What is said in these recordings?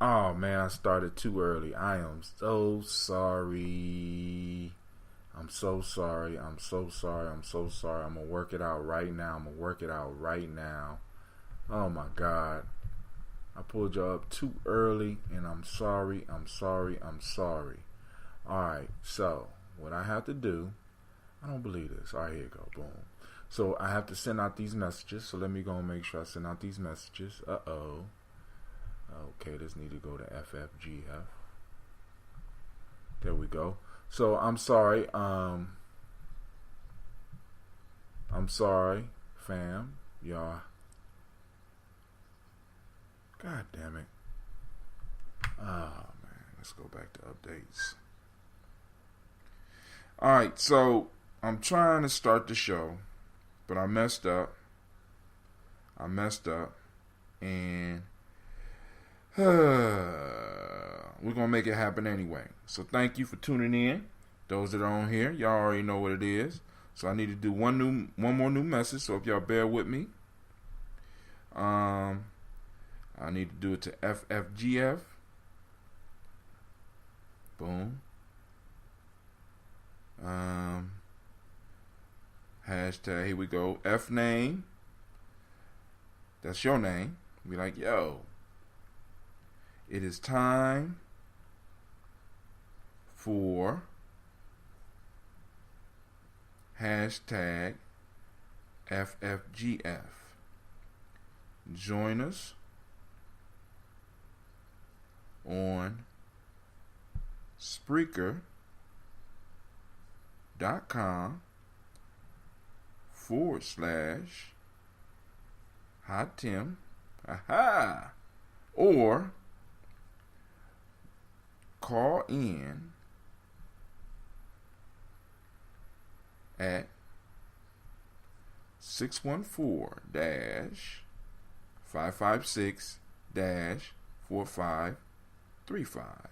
Oh man, I started too early. I am so sorry. I'm so sorry. I'm so sorry. I'm so sorry. I'm gonna work it out right now. Oh my God. I pulled you up too early and I'm sorry. Alright, so what I have to do, I don't believe this. Alright, here you go. Boom. So I have to send out these messages. So let me go and make sure I send out these messages. Okay, this need to go to FFGF. There we go. So I'm sorry. I'm sorry, fam. Y'all. God damn it. Oh man, let's go back to updates. Alright, so I'm trying to start the show, but I messed up. And we're gonna make it happen anyway. So thank you for tuning in. Those that are on here, y'all already know what it is. So I need to do one more new message. So if y'all bear with me, I need to do it to FFGF. Boom. Hashtag, here we go. F name. That's your name. Be like, yo, it is time for hashtag FFGF. Join us on Spreaker.com/Hot Tim. Aha! Or call in at 614-556-4535.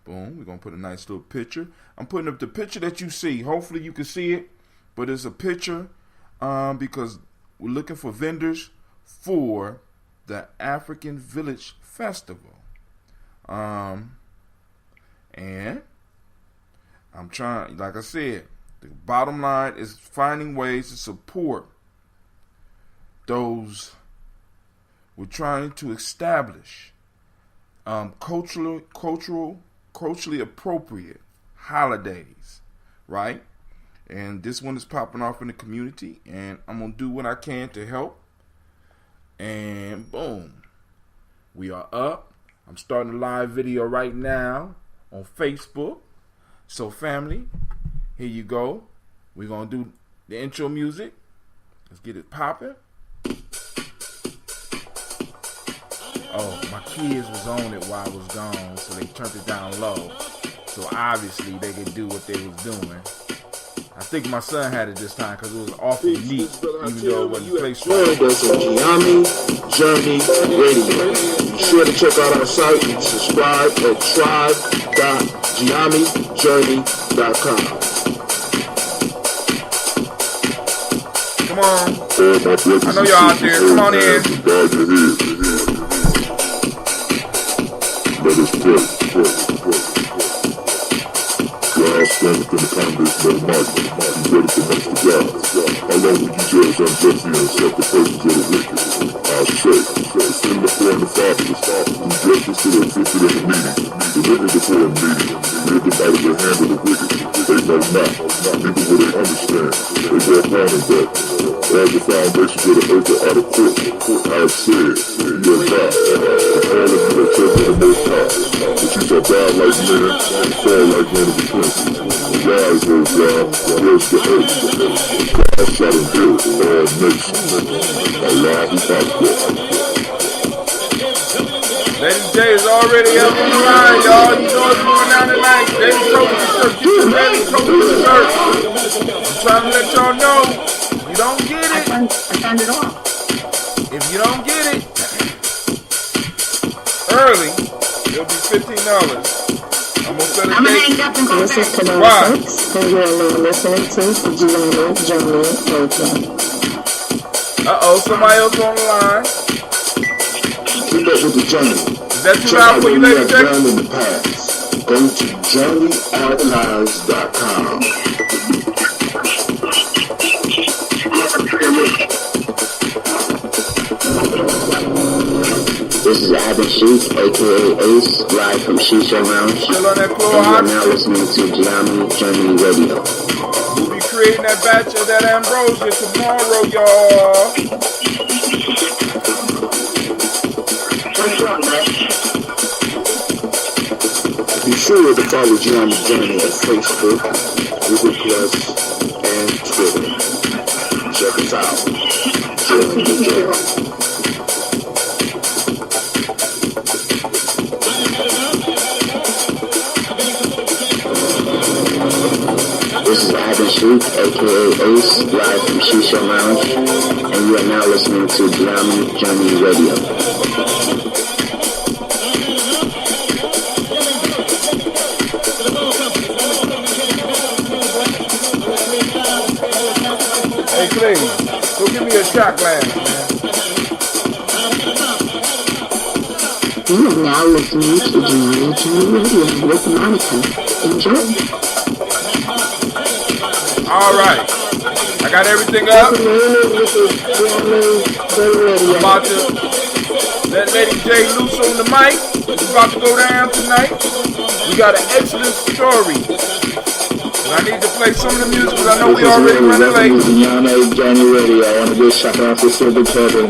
Boom. We're going to put a nice little picture. I'm putting up the picture that you see. Hopefully you can see it. But it's a picture because we're looking for vendors for the African Village Festival. And I'm trying, like I said, the bottom line is finding ways to support those we're trying to establish culturally appropriate holidays, right? And this one is popping off in the community, and I'm gonna do what I can to help. And boom, we are up. I'm starting a live video right now on Facebook. So family, here you go. We're gonna do the intro music. Let's get it popping. Oh, my kids was on it while I was gone, so they turned it down low. So obviously they could do what they was doing. I think my son had it this time because it was awfully neat, even though it wasn't placed right. That's on Gye-Nyame Journey Radio. Be sure to check out our site and subscribe at tribe.gyenamejourney.com. Come on. I know y'all out there. Come on in. Let us pray. God standeth in the congregation of the mighty. He ready for next to God. How long will you judge unjustly and accept the persons of the wicked? I say, send the poor and the fatherless, do justice to the afflicted and the needy, deliver the poor and needy, rid them out of the hand of the wicked. They know not, neither will they understand. They go upon and back. All the foundations of the earth are out of court. I have said, you are God, and all of you are children of the Most High. But you shall die like men, and fall like one of the princes. Arise, O God, judge the earth. God shall inherit all nations. Allahu Akbar. Lady J is already up on the line, y'all. You know what's going down tonight. Lady Toby shirt. Get your Lady Toby shirt. I'm trying to let y'all know. If you don't get it, I turned it off. If you don't get it early, it'll be $15. I'm gonna hang up and go back. This is Canal 6, and you're now listening to Gye-Nyame Journey Radio. Uh-oh, somebody else on the line. Keep up with the journey. Is that too Check loud out for what you, we Lady have J? done in the past. Go to JohnnyArchives.com. This is Abby Sheik, aka Ace, live from Shisha Lounge. Still on that And floor, you are Ox? now listening to Gye-Nyame Germany Radio. We'll be creating that batch of that ambrosia tomorrow, y'all. Be sure to follow Gye-Nyame Journey on Facebook, Google Plus, and Twitter. Check us out. Join the journey. This is Abby Sheik, aka Ace, live from Shisha Lounge. And you are now listening to Gye-Nyame Germany Radio. Hey, please, go give me a shot glass, man. You are now listening to Gye-Nyame Germany Radio with Monica. Enjoy. All right. I got everything up. I'm about to let Lady J loose on the mic. It's about to go down tonight. We got an excellent story. And I need to play some of the music because I know we already running late. Gye-Nyame Journey Radio. I want to give a shout out to Silver Turtle.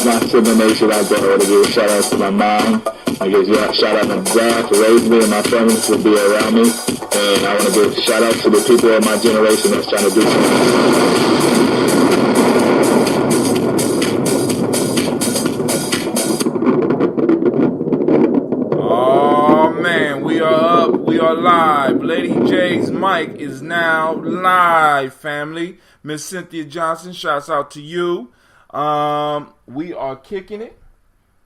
My Silver Nation out there. I want to give a shout out to my mom. I give a shout out to God to raise me and my family to be around me. And I want to give a shout out to the people of my generation that's trying to do something. Oh man, we are up. We are live. Lady J's mic is now live, family. Miss Cynthia Johnson, shouts out to you. We are kicking it.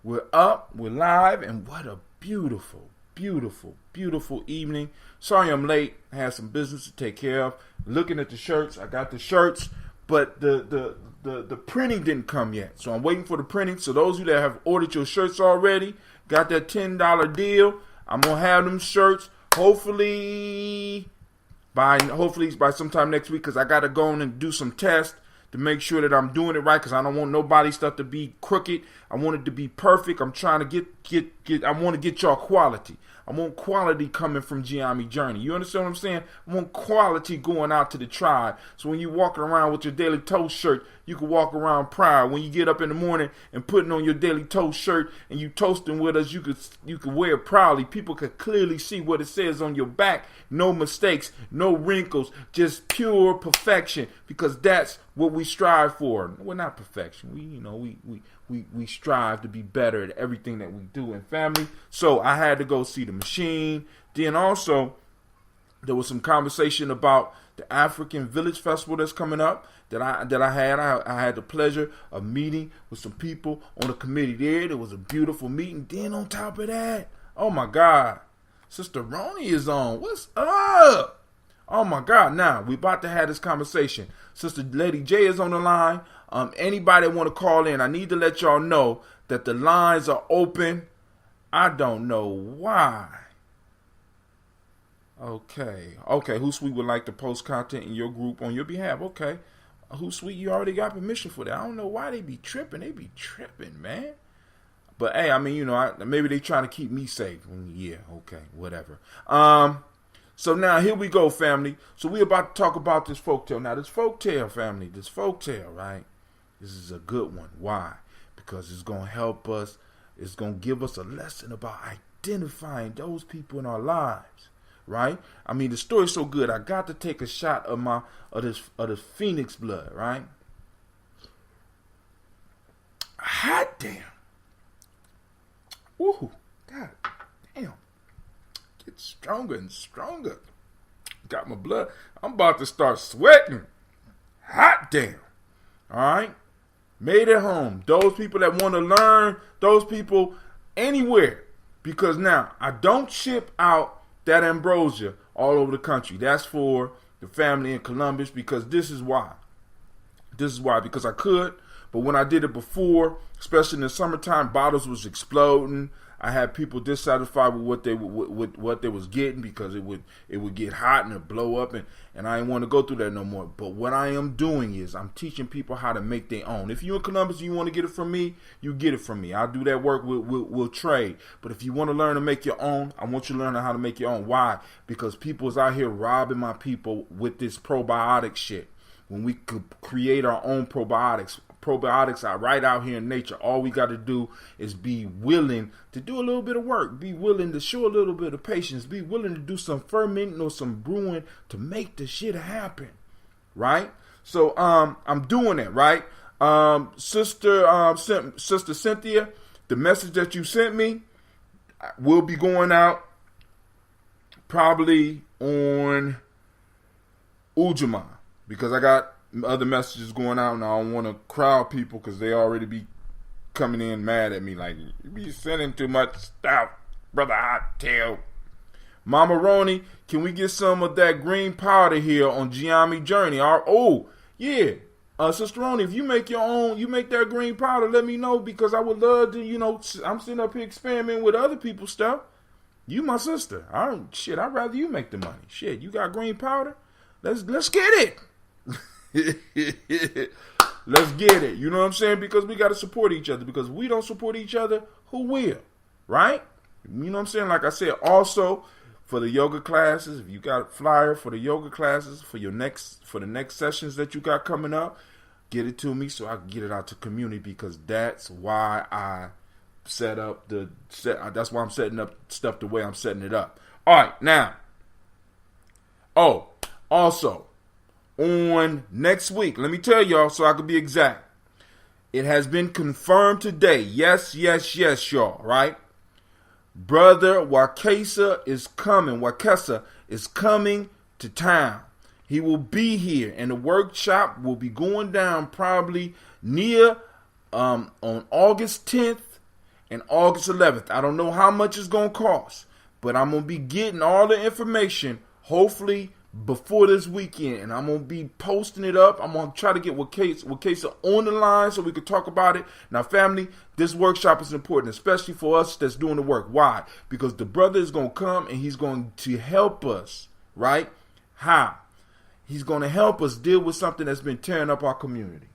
We're up. We're live. And what a beautiful, beautiful, beautiful evening. Sorry I'm late. I had some business to take care of. Looking at the shirts. I got the shirts, but the printing didn't come yet. So I'm waiting for the printing. So those of you that have ordered your shirts already, got that $10 deal, I'm going to have them shirts hopefully by sometime next week because I got to go in and do some tests to make sure that I'm doing it right because I don't want nobody's stuff to be crooked. I want it to be perfect. I'm trying to get I want to get y'all quality. I want quality coming from Gye-Nyame Journey. You understand what I'm saying? I want quality going out to the tribe. So when you're walking around with your Daily Toast shirt, you can walk around proud. When you get up in the morning and putting on your Daily Toast shirt and you toasting with us, you could wear it proudly. People could clearly see what it says on your back. No mistakes, no wrinkles, just pure perfection because that's what we strive for. We're not perfection. We strive to be better at everything that we do in family. So I had to go see the machine. Then also, there was some conversation about the African Village Festival that's coming up that I had. I had the pleasure of meeting with some people on the committee there. It was a beautiful meeting. Then on top of that, oh my God, Sister Roni is on. What's up? Oh my God. Now, we about to have this conversation. Sister Lady J is on the line. Anybody want to call in, I need to let y'all know that the lines are open. I don't know why. Okay. Hoosweet would like to post content in your group on your behalf. Okay. Hoosweet, you already got permission for that. I don't know why they be tripping. They be tripping, man. But hey, I mean, maybe they trying to keep me safe. Yeah, okay, whatever. So now here we go, family. So we about to talk about this folktale. Now this folktale, family, right? This is a good one. Why? Because it's going to help us. It's going to give us a lesson about identifying those people in our lives, right? I mean, the story's so good. I got to take a shot of this phoenix blood, right? Hot damn. Ooh, God damn. Get stronger and stronger. Got my blood. I'm about to start sweating. Hot damn. All right. Made it home. Those people that want to learn, those people anywhere. Because now, I don't ship out that ambrosia all over the country. That's for the family in Columbus because this is why. Because I could, but when I did it before, especially in the summertime, bottles was exploding. I had people dissatisfied with what they was getting because it would get hot and it blow up, and I didn't want to go through that no more. But what I am doing is I'm teaching people how to make their own. If you're in Columbus and you want to get it from me, you get it from me. I'll do that work. We'll trade. But if you want to learn to make your own, I want you to learn how to make your own. Why? Because people is out here robbing my people with this probiotic shit. When we could create our own probiotics are right out here in nature. All we got to do is be willing to do a little bit of work, be willing to show a little bit of patience, be willing to do some fermenting or some brewing to make the shit happen, right? So I'm doing that, right? Sister Cynthia, the message that you sent me will be going out probably on Ujamaa, because I got other messages going out and I don't want to crowd people because they already be coming in mad at me like, you be sending too much stuff, brother Hottail. Mama Roni, can we get some of that green powder here on Gye-Nyame Journey? Yeah. Sister Roni, if you make your own, you make that green powder, let me know, because I would love to, I'm sitting up here experimenting with other people's stuff. You my sister. I'd rather you make the money. Shit, you got green powder? Let's get it. Let's get it. You know what I'm saying? Because we got to support each other. Because if we don't support each other, who will? Right? You know what I'm saying? Like I said, also for the yoga classes, if you got a flyer for the yoga classes for the next sessions that you got coming up, get it to me so I can get it out to community, because that's why I that's why I'm setting up stuff the way I'm setting it up. All right, now. Also, on next week, let me tell y'all so I can be exact. It has been confirmed today. Yes, y'all, right? Brother Wakesa is coming to town. He will be here, and the workshop will be going down probably near on August 10th and August 11th. I don't know how much it's going to cost, but I'm going to be getting all the information, hopefully before this weekend, and I'm going to be posting it up. I'm going to try to get Wakesa on the line so we can talk about it. Now, family, this workshop is important, especially for us that's doing the work. Why? Because the brother is going to come and he's going to help us, right? How? He's going to help us deal with something that's been tearing up our community.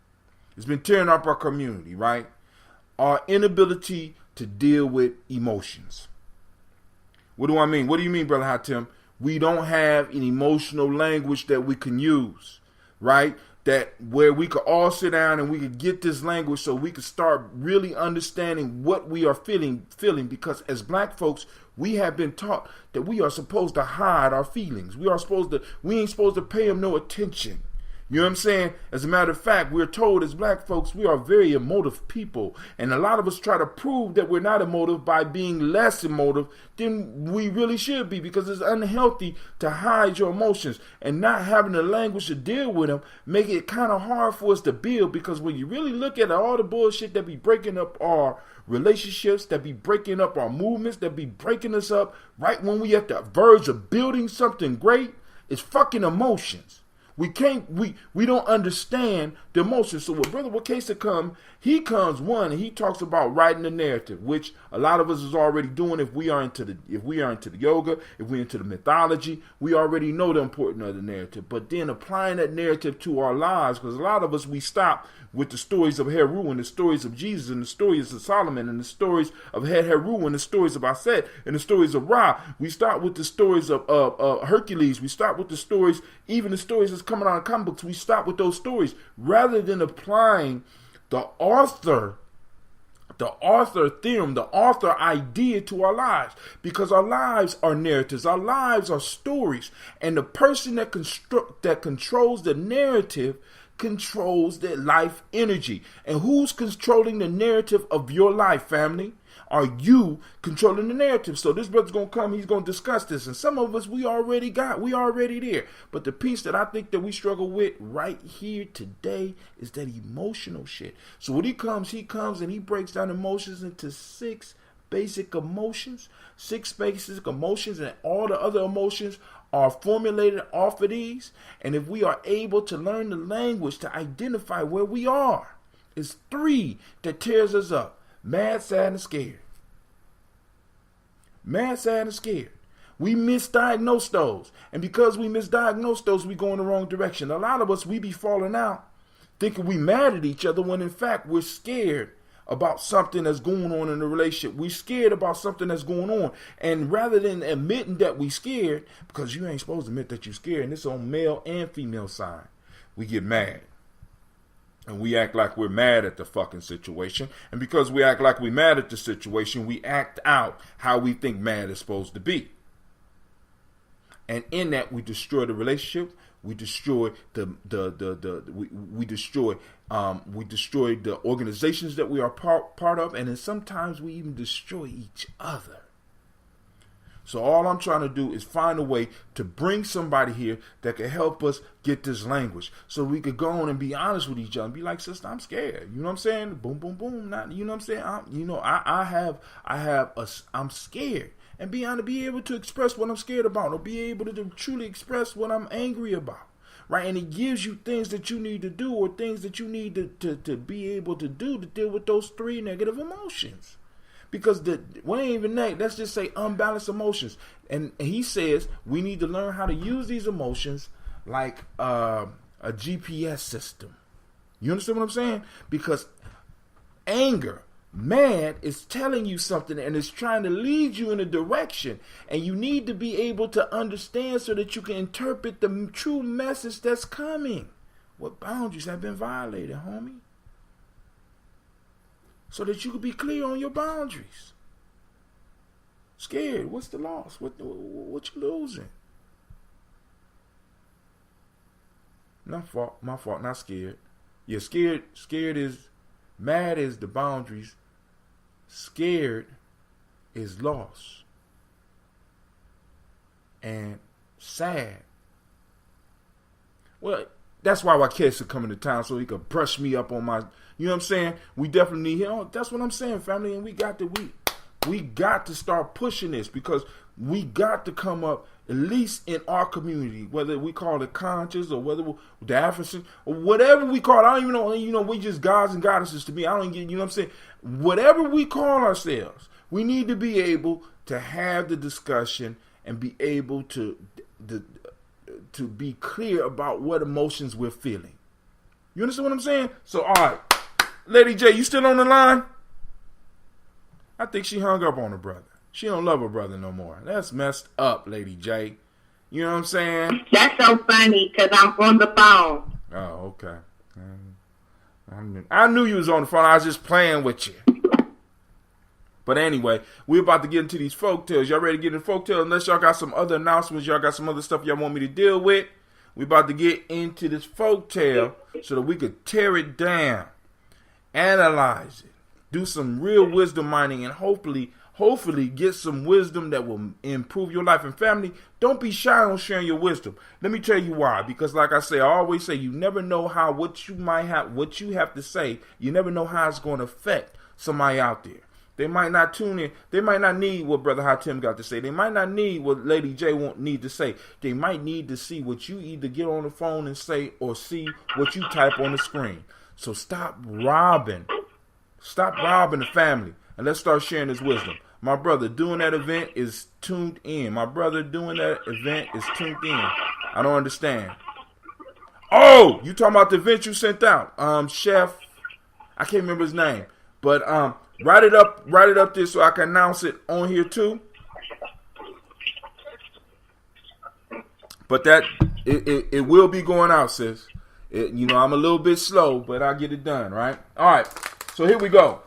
It's been tearing up our community, right? Our inability to deal with emotions. What do I mean? What do you mean, Brother Hatim? We don't have an emotional language that we can use, right? That where we could all sit down and we could get this language so we could start really understanding what we are feeling, because as black folks, we have been taught that we are supposed to hide our feelings. We ain't supposed to pay them no attention. You know what I'm saying? As a matter of fact, we're told as black folks, we are very emotive people. And a lot of us try to prove that we're not emotive by being less emotive than we really should be, because it's unhealthy to hide your emotions, and not having the language to deal with them make it kind of hard for us to build. Because when you really look at all the bullshit that be breaking up our relationships, that be breaking up our movements, that be breaking us up right when we at the verge of building something great, it's fucking emotions. We don't understand the emotions. So when Brother Wakesa comes and he talks about writing the narrative, which a lot of us is already doing. If we are into the yoga, if we're into the mythology, we already know the importance of the narrative. But then applying that narrative to our lives, because a lot of us, we stop with the stories of Heru and the stories of Jesus and the stories of Solomon and the stories of Heru and the stories of Aset and the stories of Ra. We start with the stories of Hercules. We start with the stories, even the stories that's coming out of comic books. We stop with those stories rather than applying the author theorem, the author idea to our lives, because our lives are narratives, our lives are stories, and the person that controls the narrative controls their life energy. And who's controlling the narrative of your life, family? Are you controlling the narrative? So this brother's going to come, he's going to discuss this. And some of us, we already there. But the piece that I think that we struggle with right here today is that emotional shit. So when he comes and he breaks down emotions into six basic emotions, and all the other emotions are formulated off of these. And if we are able to learn the language to identify where we are, it's three that tears us up: mad, sad, and scared. Mad, sad, and scared. We misdiagnose those. And because we misdiagnose those, we go in the wrong direction. A lot of us, we be falling out thinking we mad at each other when in fact we're scared about something that's going on in the relationship. We're scared about something that's going on. And rather than admitting that we scared, because you ain't supposed to admit that you're scared, and it's on male and female side, we get mad. And we act like we're mad at the fucking situation. And because we act like we're mad at the situation, we act out how we think mad is supposed to be. And in that, we destroy the relationship. We destroy we destroy the organizations that we are part of, and then sometimes we even destroy each other. So all I'm trying to do is find a way to bring somebody here that can help us get this language, so we could go on and be honest with each other and be like, sister, I'm scared. You know what I'm saying? Boom, boom, boom. Not, you know what I'm saying? I'm scared. And be able to express what I'm scared about, or be able to truly express what I'm angry about, right? And it gives you things that you need to do, or things that you need to be able to do to deal with those 3 negative emotions. Because we ain't even that. Let's just say unbalanced emotions. And he says we need to learn how to use these emotions like a GPS system. You understand what I'm saying? Because anger, mad, is telling you something and is trying to lead you in a direction, and you need to be able to understand so that you can interpret the true message that's coming. What boundaries have been violated, homie? So that you can be clear on your boundaries. Scared, what's the loss? What you losing? My fault, not scared. Yeah, scared is, mad is the boundaries. Scared is loss. And sad. Well, that's why Wakesh is coming to town, so he could brush me up on my, you know what I'm saying? We definitely need him. That's what I'm saying, family. And we got to start pushing this, because we got to come up, at least in our community, whether we call it conscious or whether the African or whatever we call it. I don't even know, we just gods and goddesses to me. I don't get, you know what I'm saying? Whatever we call ourselves, we need to be able to have the discussion and be able to be clear about what emotions we're feeling. You understand what I'm saying? So, all right. Lady J, you still on the line? I think she hung up on her brother. She don't love her brother no more. That's messed up, Lady J. You know what I'm saying? That's so funny, because I'm on the phone. Oh, okay. I knew you was on the phone. I was just playing with you. But anyway, we're about to get into these folk tales. Y'all ready to get into folk tales? Unless y'all got some other announcements, y'all got some other stuff y'all want me to deal with. We about to get into this folk tale so that we could tear it down, analyze it, do some real wisdom mining, and hopefully get some wisdom that will improve your life. And family, don't be shy on sharing your wisdom. Let me tell you why. Because like I say, I always say, you never know how what you have to say, you never know how it's going to affect somebody out there. They might not tune in. They might not need what Brother Hatim got to say. They might not need what Lady J won't need to say. They might need to see what you either get on the phone and say, or see what you type on the screen. So stop robbing the family, and let's start sharing this wisdom. My brother doing that event is tuned in. I don't understand. Oh, you talking about the event you sent out, Chef? I can't remember his name, but write it up there so I can announce it on here too. But that it will be going out, sis. I'm a little bit slow, but I'll get it done, right? All right. So here we go.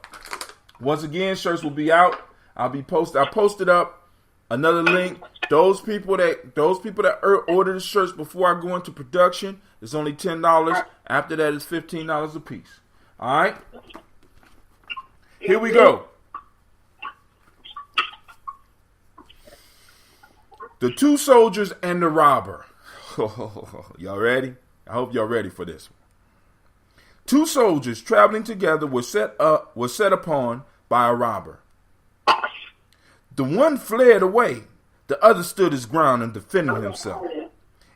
Once again, shirts will be out. I posted up another link. Those people that order the shirts before I go into production, it's only $10. After that, it's $15 a piece. All right. Here we go. The two soldiers and the robber. Y'all ready? I hope y'all ready for this one. Two soldiers traveling together were set upon by a robber. The one fled away. The other stood his ground and defended himself,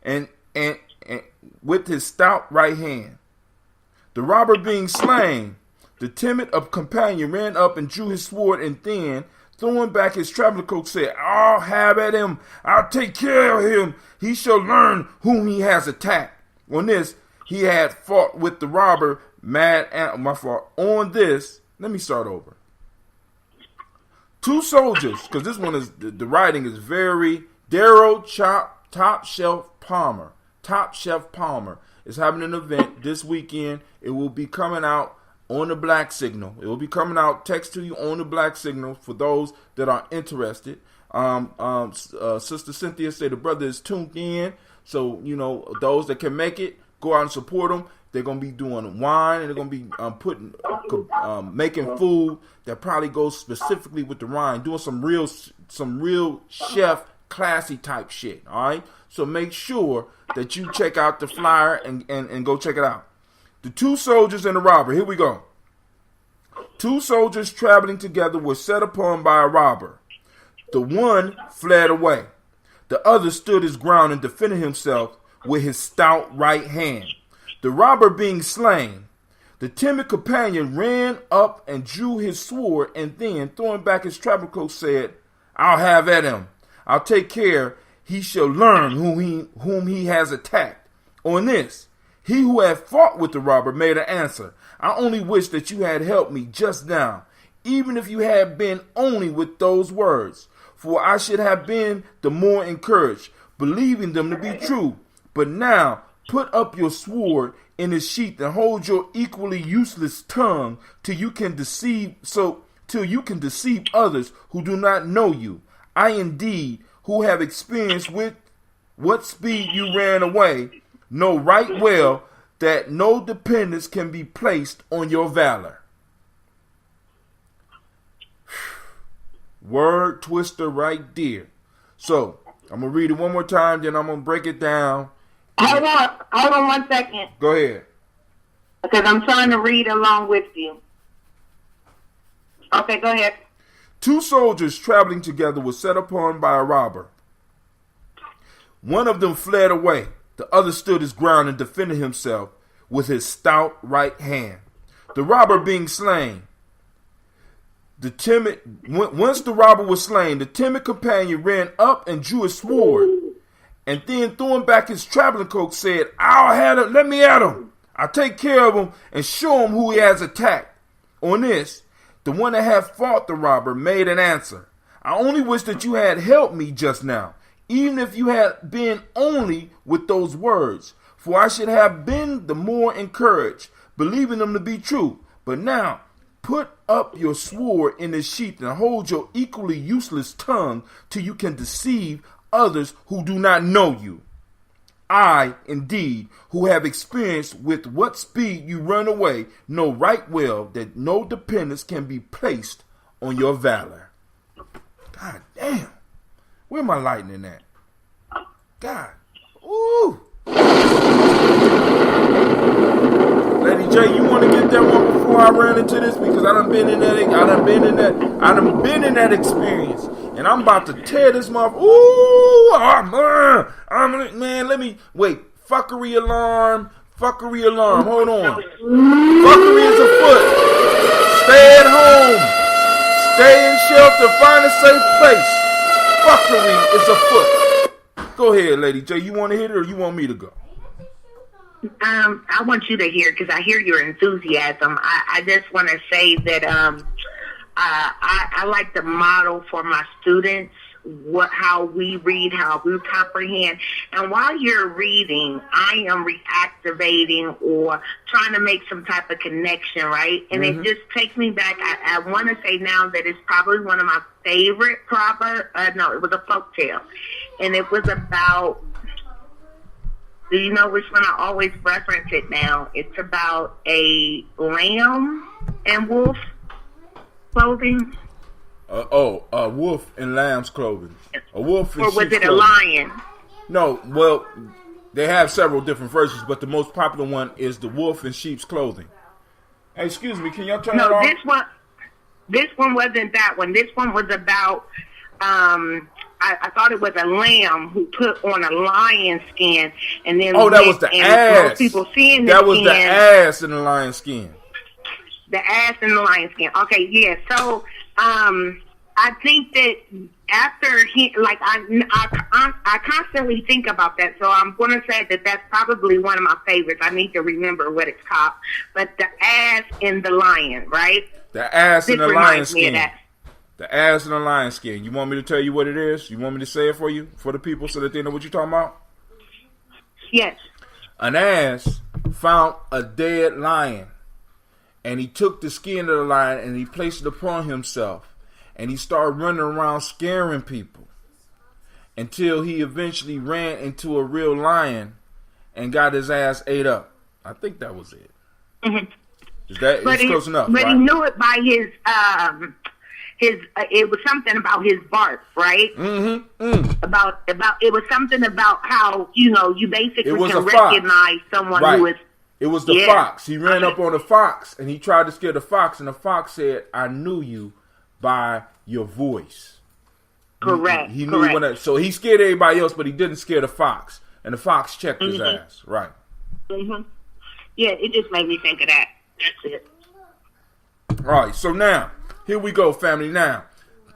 and with his stout right hand. The robber being slain, the timid companion ran up and drew his sword, and then throwing back his traveling cloak, said, I'll have at him. I'll take care of him. He shall learn whom he has attacked. On this, he had fought with the robber, On this, let me start over. Two soldiers, because this one is, the writing is very, Darrow Top Shelf Palmer is having an event this weekend. It will be coming out on the Black Signal. It will be coming out, text to you on the Black Signal for those that are interested. Sister Cynthia said the brother is tuned in. So, you know, those that can make it, go out and support them. They're going to be doing wine, and they're going to be making food that probably goes specifically with the wine, doing some real chef, classy type shit, all right? So make sure that you check out the flyer and go check it out. The two soldiers and the robber. Here we go. Two soldiers traveling together were set upon by a robber. The one fled away. The other stood his ground and defended himself with his stout right hand. The robber being slain, the timid companion ran up and drew his sword, and then, throwing back his travel coat, said, I'll have at him. I'll take care. He shall learn whom he has attacked. On this, he who had fought with the robber made an answer. I only wish that you had helped me just now, even if you had been only with those words. For I should have been the more encouraged, believing them to be true. But now, put up your sword in its sheath and hold your equally useless tongue till you can deceive others who do not know you. I indeed, who have experience with what speed you ran away, know right well that no dependence can be placed on your valor. Word twister right there. So, I'm going to read it one more time, then I'm going to break it down. Hold on 1 second. Go ahead. Because I'm trying to read along with you. Okay, go ahead. Two soldiers traveling together were set upon by a robber. One of them fled away. The other stood his ground and defended himself with his stout right hand. The robber being slain, once the robber was slain, the timid companion ran up and drew his sword, and then, throwing back his traveling coat, said, I'll have him, let me at him. I'll take care of him and show him who he has attacked. On this, the one that had fought the robber made an answer. I only wish that you had helped me just now, even if you had been only with those words. For I should have been the more encouraged, believing them to be true. But now, put up your sword in its sheath and hold your equally useless tongue till you can deceive others who do not know you. I, indeed, who have experience with what speed you run away, know right well that no dependence can be placed on your valor. God damn. Where my lightning at? God. Ooh. Lady J, you want to get that one before I ran into this? Because I done been in that experience. And I'm about to tear this motherfucker. Ooh, man, let me, wait. Fuckery alarm. Hold on. Fuckery is afoot. Stay at home. Stay in shelter. Find a safe place. Fuckery is afoot. Go ahead, Lady J. You want to hit it or you want me to go? I want you to hear, because I hear your enthusiasm. I just want to say that I like the model for my students, how we read, how we comprehend. And while you're reading, I am reactivating or trying to make some type of connection, right? And it just takes me back. I want to say now that it's probably one of my favorite proverbs. No, it was a folk tale. And it was about, do you know which one? I always reference it now. It's about a lamb and wolf clothing. Wolf in lamb's clothing. A wolf in sheep's clothing. Or was it a lion? No, well, they have several different versions, but the most popular one is the wolf in sheep's clothing. Hey, excuse me, can y'all turn that off? No, this one wasn't that one. This one was about, I thought it was a lamb who put on a lion skin and then that was the ass. People seeing that was the ass in the lion skin. The ass in the lion skin. Okay, yeah. So, I I think that after he, like, I constantly think about that, so I'm going to say that that's probably one of my favorites. I need to remember what it's called. But the ass and the lion, right? The ass and the lion skin. That. The ass and the lion skin. You want me to tell you what it is? You want me to say it for you, for the people, so that they know what you're talking about? Yes. An ass found a dead lion, and he took the skin of the lion and he placed it upon himself, and he started running around scaring people until he eventually ran into a real lion and got his ass ate up. I think that was it. Mm-hmm. Is that it's close enough? But right? he knew it by his it was something about his bark, right? About it was something about how you basically can recognize someone who is. It was the fox. He ran up on the fox and he tried to scare the fox, and the fox said, "I knew you by your voice." Correct. He knew so he scared everybody else, but he didn't scare the fox, and the fox checked his ass. Right. Mm-hmm. Yeah, it just made me think of that. That's it. All right, so now here we go, family. Now,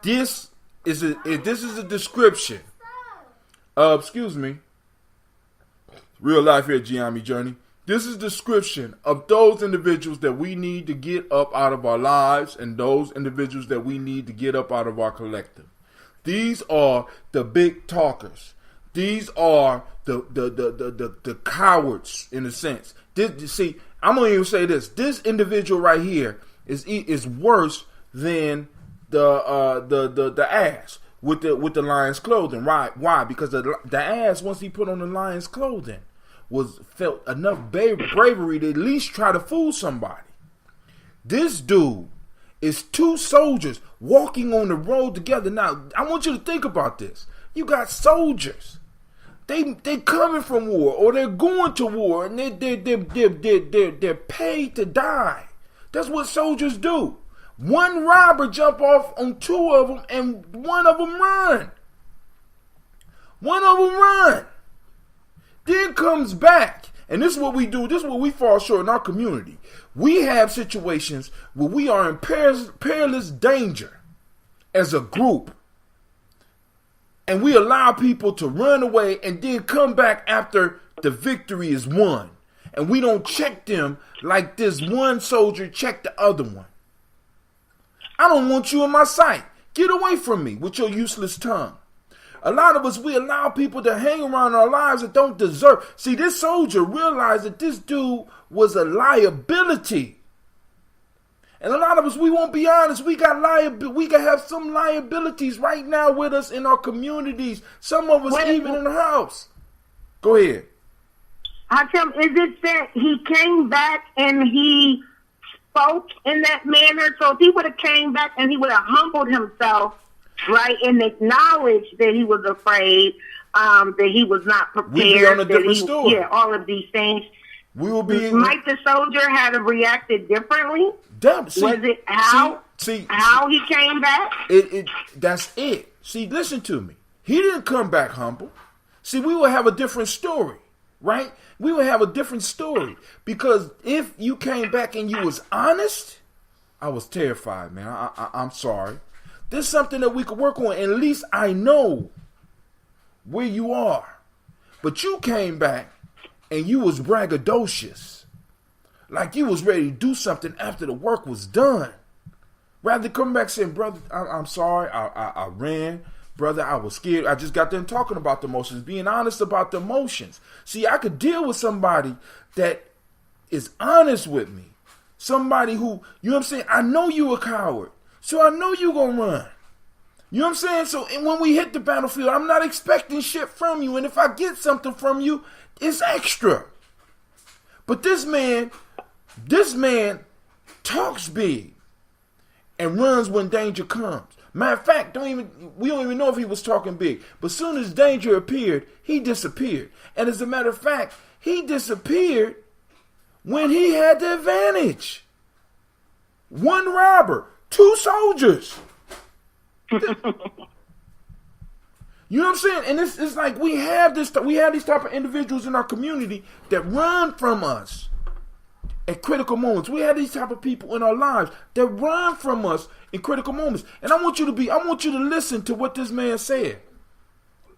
this is a description of, excuse me, real life here at Gye-Nyame Journey. This is a description of those individuals that we need to get up out of our lives, and those individuals that we need to get up out of our collective. These are the big talkers. These are the cowards, in a sense. See, I'm gonna even say this: this individual right here is worse than the ass with the lion's clothing. Right? Why? Because the ass, once he put on the lion's clothing, felt enough bravery to at least try to fool somebody. This dude is two soldiers walking on the road together. Now, I want you to think about this. You got soldiers. They coming from war, or they're going to war, and they're paid to die. That's what soldiers do. One robber jump off on two of them, and one of them run. Then comes back, and this is what we do. This is what we fall short in our community. We have situations where we are in perilous danger as a group, and we allow people to run away and then come back after the victory is won. And we don't check them like this one soldier checked the other one. I don't want you in my sight. Get away from me with your useless tongue. A lot of us, we allow people to hang around our lives that don't deserve. See, this soldier realized that this dude was a liability. And a lot of us, we won't be honest. We can have some liabilities right now with us in our communities. Some of us even in the house. Go ahead. I tell him, is it that he came back and he spoke in that manner? So if he would have came back and he would have humbled himself, right, and acknowledged that he was afraid, that he was not prepared, we'd be on a different story. Yeah, all of these things. We will be. Might the soldier have reacted differently? Was it how he came back? That's it. See, listen to me. He didn't come back humble. See, we will have a different story, right? We will have a different story, because if you came back and you was honest, I was terrified, man. I'm sorry. There's something that we could work on. At least I know where you are. But you came back and you was braggadocious. Like you was ready to do something after the work was done. Rather than come back saying, brother, I'm sorry, I ran. Brother, I was scared. I just got done talking about the emotions, being honest about the emotions. See, I could deal with somebody that is honest with me. Somebody who, you know what I'm saying? I know you a coward, so I know you gonna run. You know what I'm saying? So when we hit the battlefield, I'm not expecting shit from you. And if I get something from you, it's extra. But this man talks big and runs when danger comes. Matter of fact, we don't even know if he was talking big. But as soon as danger appeared, he disappeared. And as a matter of fact, he disappeared when he had the advantage. One robber, two soldiers. You know what I'm saying? And it's like we have these type of individuals in our community that run from us. at critical moments. We have these type of people in our lives that run from us in critical moments. And I want you to listen to what this man said,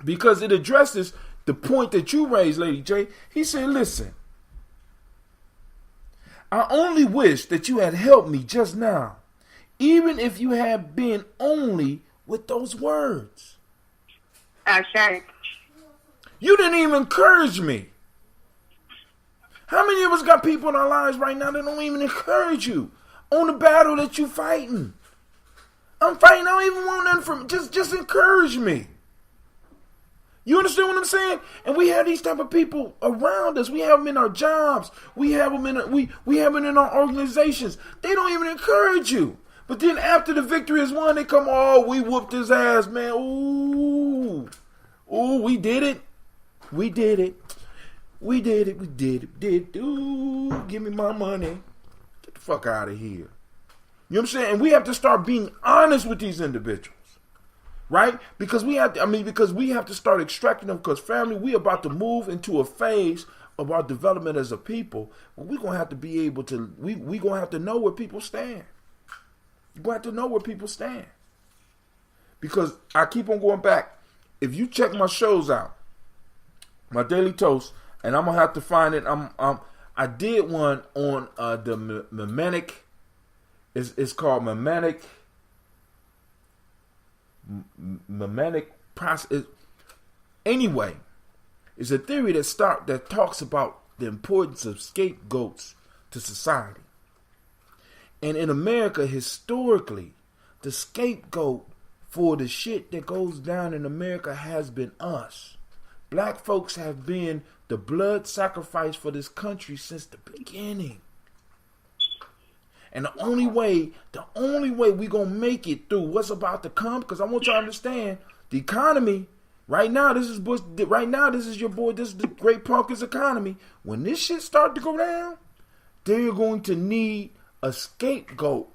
because it addresses the point that you raised, Lady J. He said, listen, I only wish that you had helped me just now, even if you had been only with those words. Okay. You didn't even encourage me. How many of us got people in our lives right now that don't even encourage you on the battle that you fighting? I'm fighting. I don't even want nothing from just encourage me. You understand what I'm saying? And we have these type of people around us. We have them in our jobs. We have them we have them in our organizations. They don't even encourage you. But then after the victory is won, they come, oh, we whooped his ass, man. Ooh, we did it. We did it. We did it. We did it. Did it. Ooh, give me my money. Get the fuck out of here. You know what I'm saying? And we have to start being honest with these individuals. Right? Because we have to start extracting them, because family, we about to move into a phase of our development as a people. We're going to have to be able to, we're going to have to know where people stand. You're going to have to know where people stand. Because I keep on going back. If you check my shows out, my Daily Toast, and I'm going to have to find it. I did one on the Mamanic. It's called Mamanic process. Anyway, it's a theory that talks about the importance of scapegoats to society. And in America, historically, the scapegoat for the shit that goes down in America has been us. Black folks have been the blood sacrifice for this country since the beginning. And the only way we gonna make it through what's about to come, because I want y'all to understand the economy right now. This is Bush. Right now, this is your boy. This is the great punk's economy. When this shit start to go down, they're going to need a scapegoat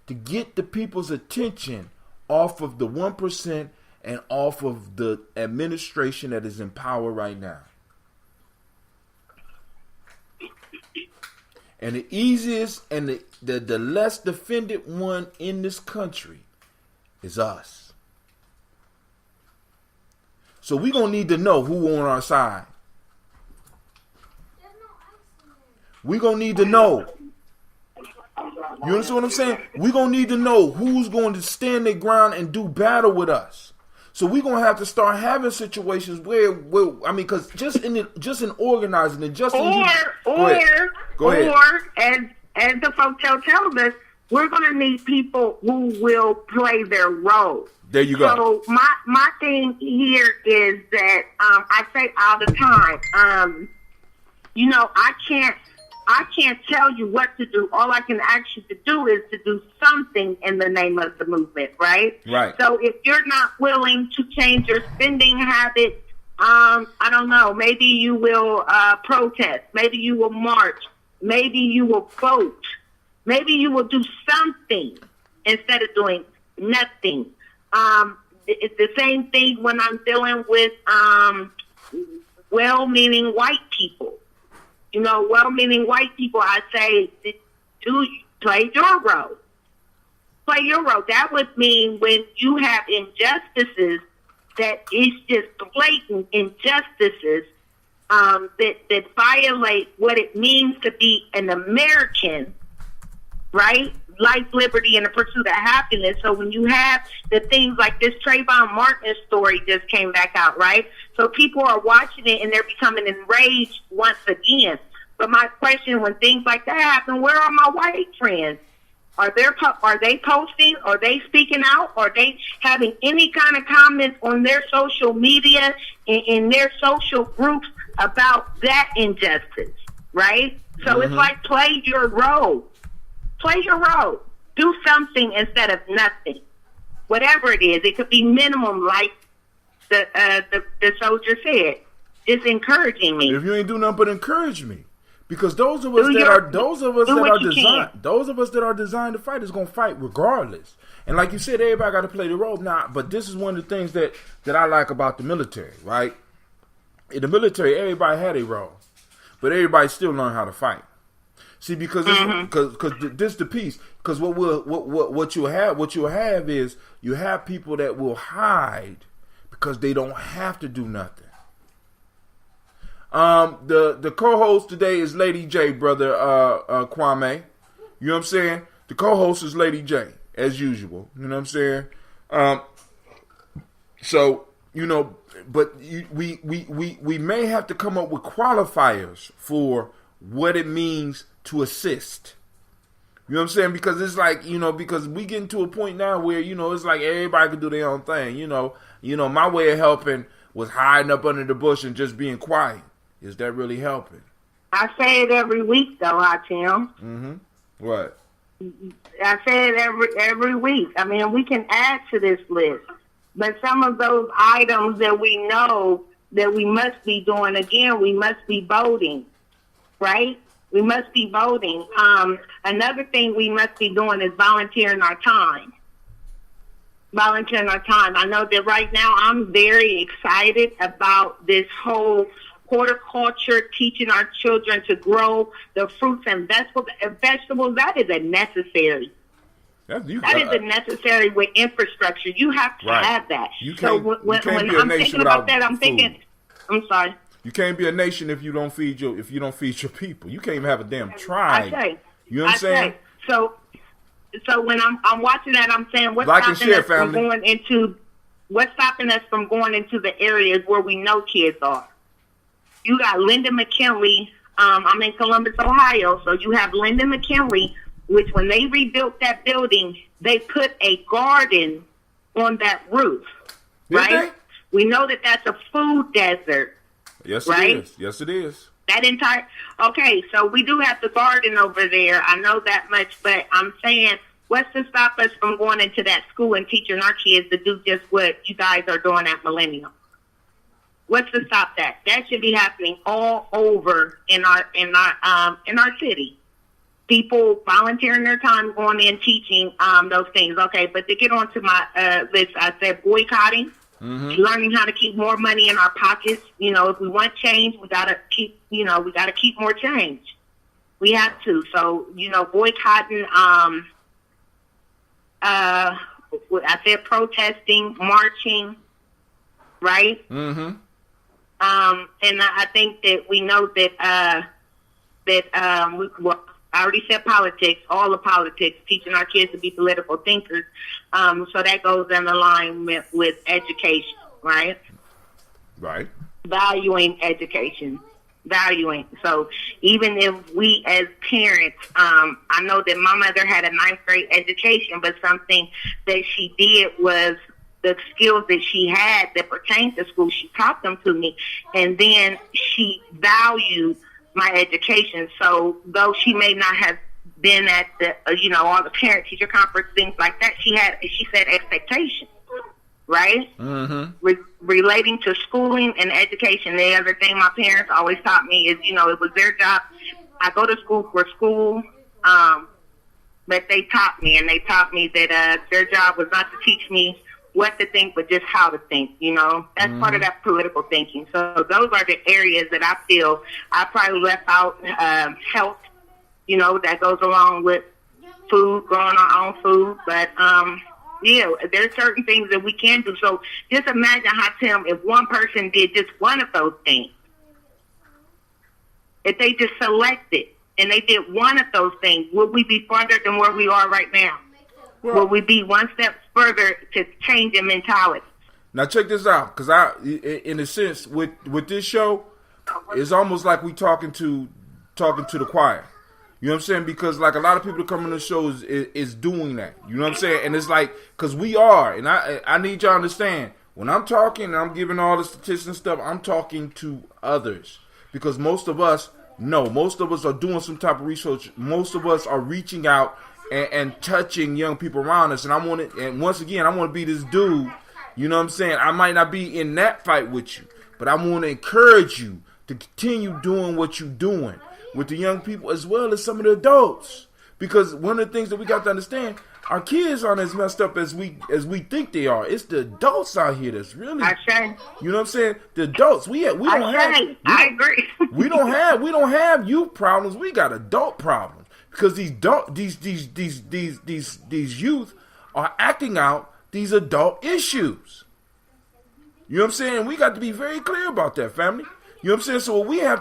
to get the people's attention off of the 1% and off of the administration that is in power right now. And the easiest and the less defended one in this country is us. So we're going to need to know who on our side. We're going to need to know. You understand what I'm saying? We're going to need to know who's going to stand their ground and do battle with us. So we're going to have to start having situations where because just in organizing and just in... Go ahead. Or, as the folks tells us, we're going to need people who will play their role. There you go. So my thing here is that I say all the time, I can't tell you what to do. All I can ask you to do is to do something in the name of the movement, right? Right. So if you're not willing to change your spending habits, I don't know, maybe you will protest, maybe you will march, maybe you will vote, maybe you will do something instead of doing nothing. It's the same thing when I'm dealing with well-meaning white people. Well-meaning white people, I say, play your role. Play your role. That would mean when you have injustices that is just blatant injustices that violate what it means to be an American, right? Life, liberty, and the pursuit of happiness. So when you have the things like this Trayvon Martin story just came back out, right? So people are watching it and they're becoming enraged once again. But my question, when things like that happen, where are my white friends? Are they posting? Are they speaking out? Are they having any kind of comments on their social media, in their social groups about that injustice, right? So It's like, play your role. Play your role. Do something instead of nothing. Whatever it is. It could be minimum, like the soldier said. Just encouraging me. If you ain't do nothing but encourage me. Because those of us that are designed to fight is gonna fight regardless. And like you said, everybody got to play the role. But this is one of the things that I like about the military, right? In the military, everybody had a role, but everybody still learned how to fight. See, because this the piece. Because what you'll have is you have people that will hide because they don't have to do nothing. The co-host today is Lady J, brother Kwame. You know what I'm saying? The co-host is Lady J, as usual. You know what I'm saying? So, you know, but we may have to come up with qualifiers for what it means to assist. You know what I'm saying? Because it's like, you know, because we getting to a point now where, you know, it's like everybody can do their own thing. You know, my way of helping was hiding up under the bush and just being quiet. Is that really helping? I say it every week, though, Tim. Mm-hmm. What? I say it every week. I mean, we can add to this list. But some of those items that we know that we must be doing, again, we must be voting, right? We must be voting. Another thing we must be doing is volunteering our time. Volunteering our time. I know that right now I'm very excited about this whole horticulture, teaching our children to grow the fruits and vegetables. That is a necessary. That is a necessary with infrastructure. You have to have that. So when I'm thinking about that, I'm thinking, I'm sorry. You can't be a nation if you don't feed your people. You can't even have a damn tribe. You know what I'm saying? So when I'm watching that, I'm saying what's stopping us from going into the areas where we know kids are. You got Linda McKinley. I'm in Columbus, Ohio, so you have Linda McKinley, which when they rebuilt that building, they put a garden on that roof, right? We know that that's a food desert. Yes, right? It is. Yes, it is. Okay, so we do have the garden over there. I know that much, but I'm saying, what's to stop us from going into that school and teaching our kids to do just what you guys are doing at Millennium? What's to stop that? That should be happening all over in our city. People volunteering their time, going in, teaching those things. Okay, but to get onto my list, I said boycotting. Mm-hmm. Learning how to keep more money in our pockets. You know, if we want change, we gotta keep more change. We have to. So, you know, boycotting. I said protesting, marching, right? Mm-hmm. And I think that we know that I already said politics, all the politics, teaching our kids to be political thinkers. So that goes in alignment with education, right? Right. Valuing education. So even if we as parents, I know that my mother had a 9th grade education, but something that she did was the skills that she had that pertained to school, she taught them to me. And then she valued my education. So though she may not have been at the, all the parent-teacher conference, things like that, she said expectations, right? Mm-hmm. Relating to schooling and education. The other thing my parents always taught me is, it was their job. I go to school for school, but they taught me that their job was not to teach me what to think, but just how to think, That's part of that political thinking. So those are the areas that I feel I probably left out. Health, that goes along with food, growing our own food. But, there's certain things that we can do. So just imagine how, Tim, if one person did just one of those things, if they just selected and they did one of those things, would we be farther than where we are right now? Well, will we be one step further to change in mentality? Now check this out, because in a sense, with this show, it's almost like we talking to the choir. You know what I'm saying? Because like a lot of people that come on the show is doing that. You know what I'm saying? And it's like, because we are, and I need y'all to understand, when I'm talking and I'm giving all the statistics and stuff, I'm talking to others. Because most of us are doing some type of research. Most of us are reaching out and touching young people around us. And once again, I want to be this dude, you know what I'm saying? I might not be in that fight with you, but I want to encourage you to continue doing what you're doing with the young people as well as some of the adults. Because one of the things that we got to understand, our kids aren't as messed up as we think they are. It's the adults out here that's really. I say. You know what I'm saying? The adults. I agree. we don't have youth problems. We got adult problems because these youth are acting out these adult issues. You know what I'm saying? We got to be very clear about that, family. You know what I'm saying? So what we have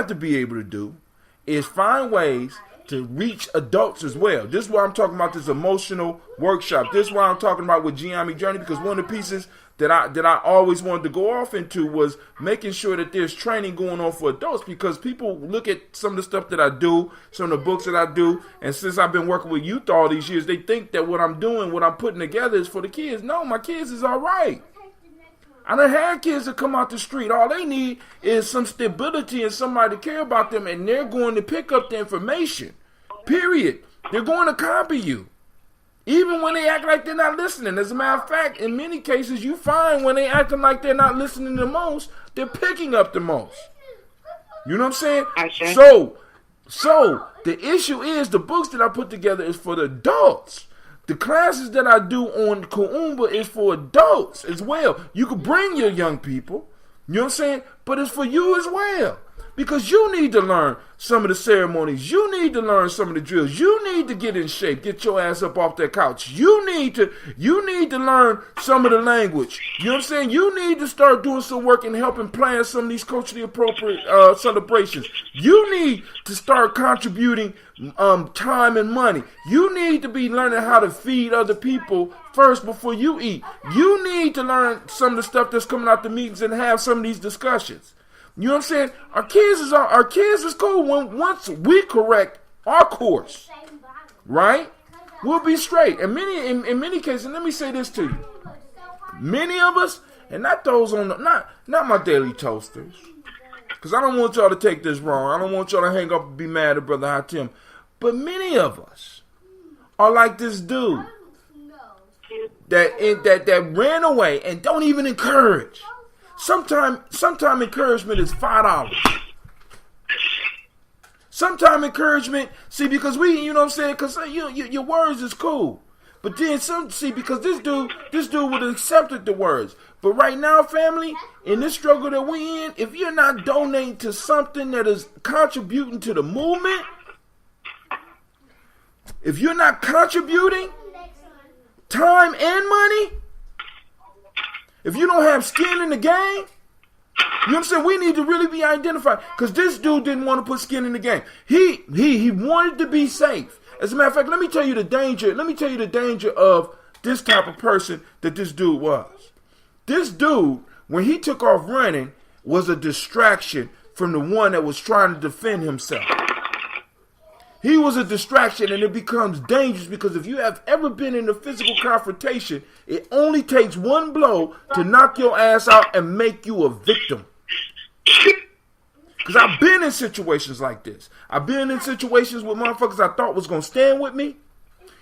to be able to do is find ways to reach adults as well. This is why I'm talking about this emotional workshop. This is why I'm talking about with Gye-Nyame Journey, because one of the pieces that I always wanted to go off into was making sure that there's training going on for adults, because people look at some of the stuff that I do, some of the books that I do, and since I've been working with youth all these years, they think that what I'm doing, what I'm putting together is for the kids. No, my kids is all right. I done had kids that come out the street. All they need is some stability and somebody to care about them, and they're going to pick up the information. Period. They're going to copy you. Even when they act like they're not listening. As a matter of fact, in many cases, you find when they acting like they're not listening the most, they're picking up the most. You know what I'm saying? So the issue is the books that I put together is for the adults. The classes that I do on Kuumba is for adults as well. You can bring your young people, you know what I'm saying? But it's for you as well. Because you need to learn some of the ceremonies. You need to learn some of the drills. You need to get in shape. Get your ass up off that couch. You need to learn some of the language. You know what I'm saying? You need to start doing some work and helping plan some of these culturally appropriate celebrations. You need to start contributing time and money. You need to be learning how to feed other people first before you eat. You need to learn some of the stuff that's coming out the meetings and have some of these discussions. You know what I'm saying? Our kids is cool once we correct our course, right? We'll be straight. And in many cases, let me say this to you: many of us, and not those on not my daily toasters, because I don't want y'all to take this wrong. I don't want y'all to hang up and be mad at Brother Hatim. But many of us are like this dude that ran away and don't even encourage. Sometimes encouragement is $5. Sometimes encouragement, because you know what I'm saying, because your words is cool. But then because this dude would have accepted the words. But right now, family, in this struggle that we in, if you're not donating to something that is contributing to the movement, if you're not contributing time and money, if you don't have skin in the game, you know what I'm saying? We need to really be identified, because this dude didn't want to put skin in the game. He wanted to be safe. As a matter of fact, let me tell you the danger. Let me tell you the danger of this type of person that this dude was. This dude, when he took off running, was a distraction from the one that was trying to defend himself. He was a distraction, and it becomes dangerous, because if you have ever been in a physical confrontation, it only takes one blow to knock your ass out and make you a victim. Because I've been in situations like this. I've been in situations with motherfuckers I thought was going to stand with me.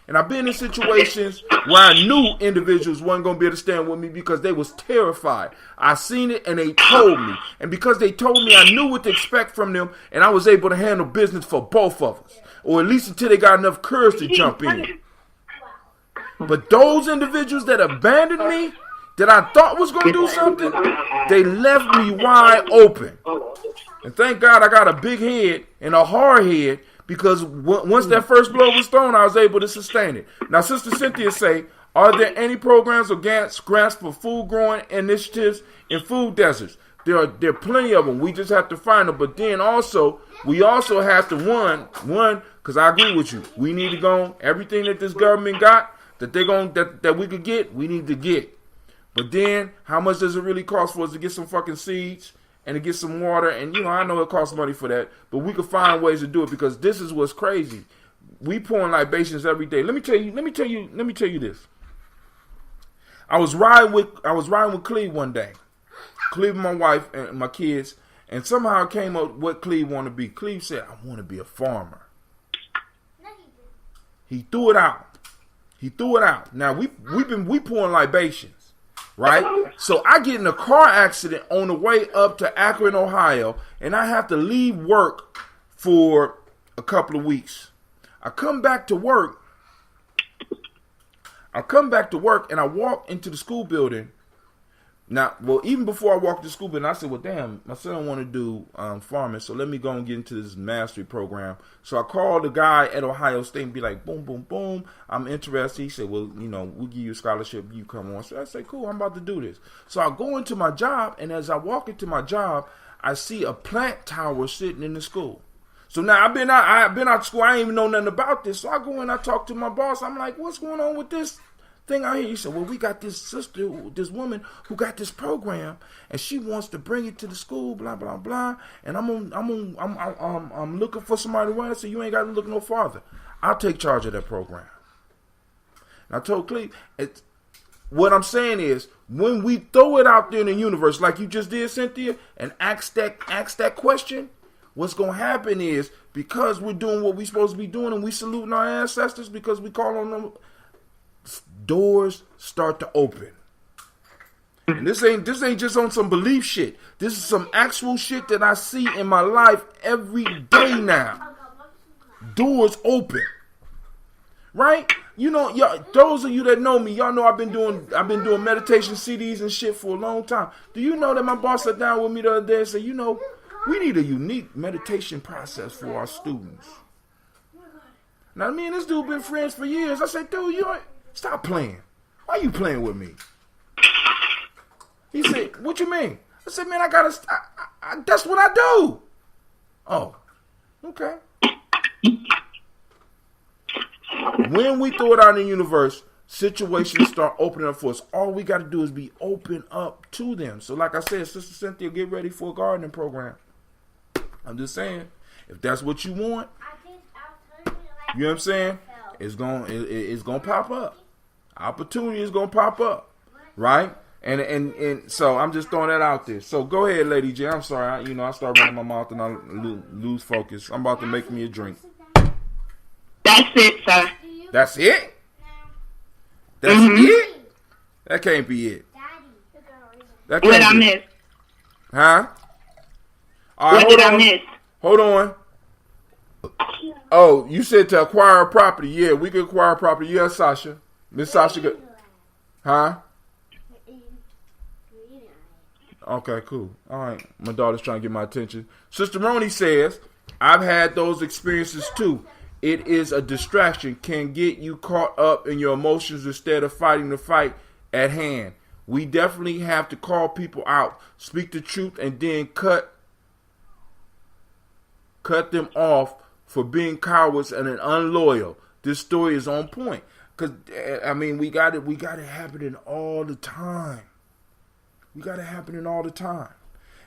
And I've been in situations where I knew individuals weren't going to be able to stand with me because they was terrified. I seen it and they told me. And because they told me, I knew what to expect from them, and I was able to handle business for both of us. Or at least until they got enough courage to jump in. But those individuals that abandoned me, that I thought was going to do something, they left me wide open. And thank God I got a big head and a hard head, because once that first blow was thrown, I was able to sustain it. Now, Sister Cynthia say, are there any programs or grants for food growing initiatives in food deserts? There are plenty of them. We just have to find them. But then we also have to one, because I agree with you. We need to go on everything that this government got that we could get. We need to get. But then, how much does it really cost for us to get some fucking seeds and to get some water? And I know it costs money for that, but we could find ways to do it, because this is what's crazy. We pouring libations every day. Let me tell you this. I was riding with Cleve one day. Cleve and my wife and my kids, and somehow it came up what Cleve wanted to be. Cleve said, I want to be a farmer. He threw it out. Now we pouring libations, right? So I get in a car accident on the way up to Akron, Ohio, and I have to leave work for a couple of weeks. I come back to work, I come back to work and I walk into the school building. Now, well, even before I walked to school building, I said, well, damn, my son want to do farming, so let me go and get into this mastery program. So I called the guy at Ohio State and be like, boom, boom, boom, I'm interested. He said, well, you know, we'll give you a scholarship, you come on. So I said, cool, I'm about to do this. So I go into my job, and as I walk into my job, I see a plant tower sitting in the school. So now I've been out of school, I ain't even know nothing about this. So I go in, I talk to my boss, I'm like, what's going on with this thing out here? He said, well, we got this sister, this woman who got this program, and she wants to bring it to the school, blah blah blah. And I'm looking for somebody to run it, so you ain't got to look no farther. I'll take charge of that program. And I told Cleve, what I'm saying is, when we throw it out there in the universe, like you just did, Cynthia, and ask that question, what's gonna happen is, because we're doing what we're supposed to be doing, and we saluting our ancestors because we call on them, doors start to open. And this ain't just on some belief shit. This is some actual shit that I see in my life every day now. Doors open. Right? You know, y'all, those of you that know me, y'all know I've been doing meditation CDs and shit for a long time. Do you know that my boss sat down with me the other day and said, you know, we need a unique meditation process for our students. Now, me and this dude been friends for years. I said, dude, stop playing. Why you playing with me? He said, what you mean? I said, man, that's what I do. Oh, okay. When we throw it out in the universe, situations start opening up for us. All we got to do is be open up to them. So like I said, Sister Cynthia, get ready for a gardening program. I'm just saying, if that's what you want, you know what I'm saying? It's gonna pop up. Opportunity is gonna pop up, right? And so I'm just throwing that out there. So go ahead, Lady J. I'm sorry, I start running my mouth and I lose focus. I'm about to make me a drink. That's it, sir. That's it? That's it? That can't be it. That can't what I missed? Huh? All right, what did I miss? Hold on. Oh, you said to acquire a property. Yeah, we can acquire a property. Yes, Sasha. Miss Sasha. Huh? Okay, cool. All right. My daughter's trying to get my attention. Sister Ronnie says, I've had those experiences too. It is a distraction. Can get you caught up in your emotions instead of fighting the fight at hand. We definitely have to call people out, speak the truth, and then cut them off for being cowards and unloyal. This story is on point. Because, I mean, we got it happening all the time. We got it happening all the time.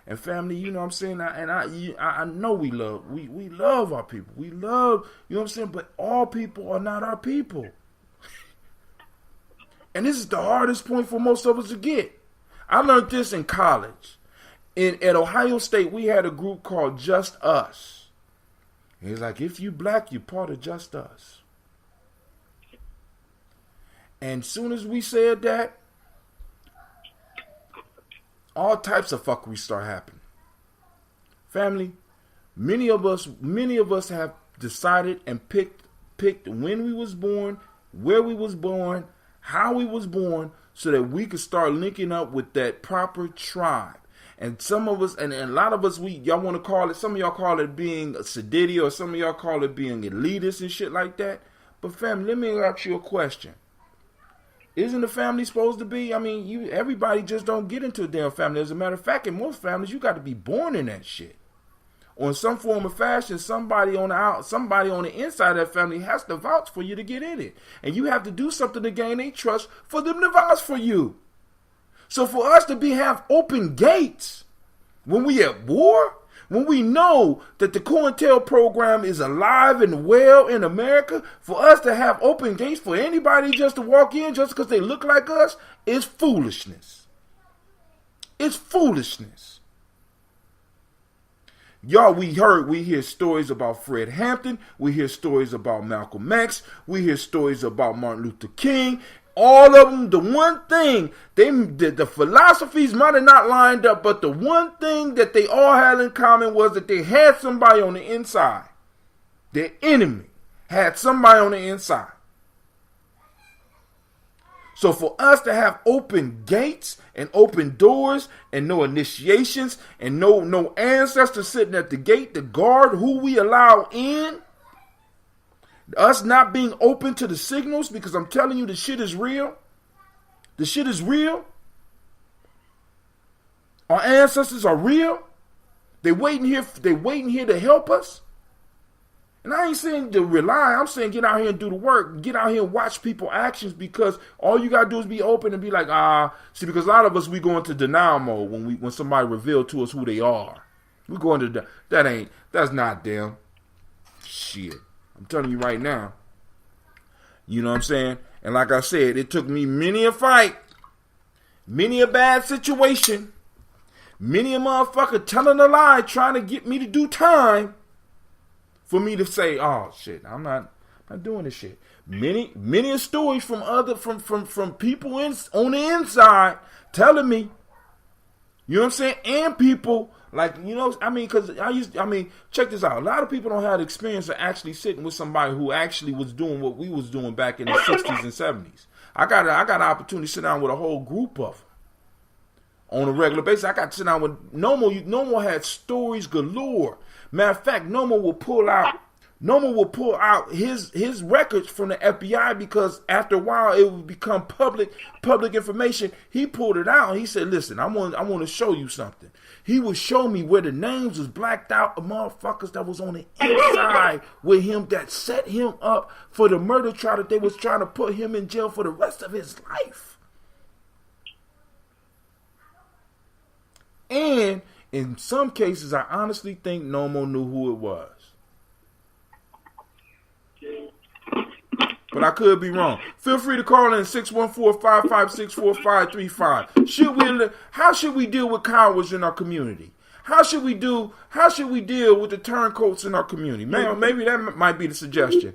And family, you know what I'm saying? I know we love our people. We love, you know what I'm saying? But all people are not our people. And this is the hardest point for most of us to get. I learned this in college. At Ohio State, we had a group called Just Us. And it's like, if you black, you part of Just Us. And soon as we said that, all types of fuckery start happening. Family, many of us have decided and picked when we was born, where we was born, how we was born, so that we could start linking up with that proper tribe. And some of us, and a lot of us, y'all want to call it, some of y'all call it being a sedity, or some of y'all call it being elitist and shit like that. But family, let me ask you a question. Isn't the family supposed to be? I mean, everybody just don't get into a damn family. As a matter of fact, in most families, you got to be born in that shit. Or in some form or fashion, somebody on the inside of that family has to vouch for you to get in it. And you have to do something to gain their trust for them to vouch for you. So for us to have open gates when we at war, when we know that the COINTEL program is alive and well in America, for us to have open gates for anybody just to walk in just because they look like us is foolishness. It's foolishness. Y'all, we hear stories about Fred Hampton. We hear stories about Malcolm X. We hear stories about Martin Luther King. All of them, the one thing, the philosophies might have not lined up, but the one thing that they all had in common was that they had somebody on the inside. Their enemy had somebody on the inside. So for us to have open gates and open doors and no initiations and no ancestors sitting at the gate to guard who we allow in, us not being open to the signals, because I'm telling you the shit is real. The shit is real. Our ancestors are real. They waiting here to help us. And I ain't saying to rely. I'm saying get out here and do the work. Get out here and watch people's actions, because all you gotta do is be open and be like, see, because a lot of us, we go into denial mode when somebody reveal to us who they are. We go into that's not them. Shit. I'm telling you right now. You know what I'm saying? And like I said, it took me many a fight, many a bad situation, many a motherfucker telling a lie, trying to get me to do time, for me to say, oh shit, I'm not doing this shit. Many stories from people on the inside telling me, you know what I'm saying, and people like, you know, I mean, because check this out. A lot of people don't have the experience of actually sitting with somebody who actually was doing what we was doing back in the 60s and 70s. I got an opportunity to sit down with a whole group of them on a regular basis. I got to sit down with Nomo. Nomo had stories galore. Matter of fact, Nomo will pull out his records from the FBI, because after a while it would become public information. He pulled it out and he said, listen, I want to show you something. He would show me where the names was blacked out of motherfuckers that was on the inside with him, that set him up for the murder trial, that they was trying to put him in jail for the rest of his life. And in some cases, I honestly think Nomo knew who it was. But I could be wrong. Feel free to call in 614-556-4535. How should we deal with cowards in our community? How should we deal with the turncoats in our community? Maybe that might be the suggestion.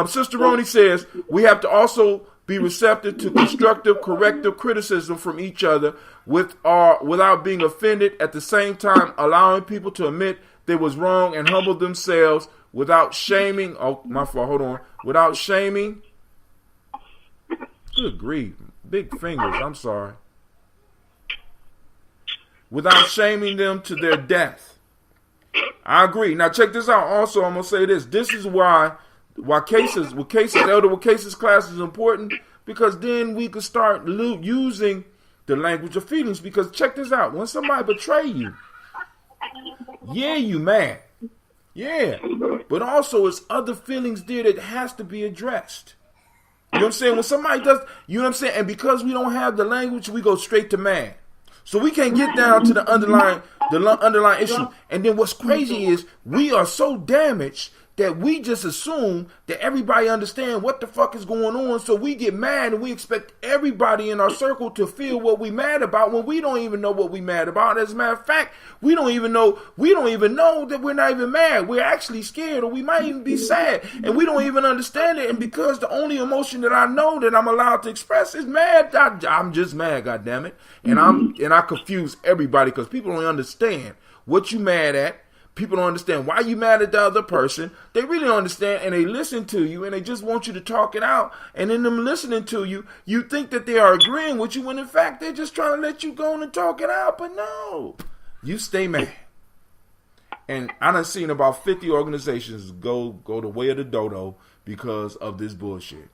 Sister Roni says we have to also be receptive to constructive, corrective criticism from each other without being offended. At the same time, allowing people to admit they was wrong and humble themselves without shaming. Oh, my fault. Hold on. Without shaming. Good grief. Big fingers. I'm sorry. Without shaming them to their death. I agree. Now check this out. Also, I'm gonna say this. This is why elder cases class is important, because then we can start using the language of feelings. Because check this out. When somebody betray you, yeah, you mad. Yeah. But also it's other feelings there that has to be addressed. You know what I'm saying? When somebody does, you know what I'm saying? And because we don't have the language, we go straight to mad. So we can't get down to the underlying issue. And then what's crazy is we are so damaged that we just assume that everybody understands what the fuck is going on. So we get mad and we expect everybody in our circle to feel what we mad about, when we don't even know what we mad about. As a matter of fact, we don't even know that we're not even mad. We're actually scared, or we might even be sad, and we don't even understand it. And because the only emotion that I know that I'm allowed to express is mad, I'm just mad, goddammit. And I confuse everybody, because people don't understand what you mad at. People don't understand why you mad at the other person. They really don't understand, and they listen to you, and they just want you to talk it out. And in them listening to you, you think that they are agreeing with you, when in fact they're just trying to let you go on and talk it out. But no, you stay mad. And I done seen about 50 organizations go the way of the dodo because of this bullshit.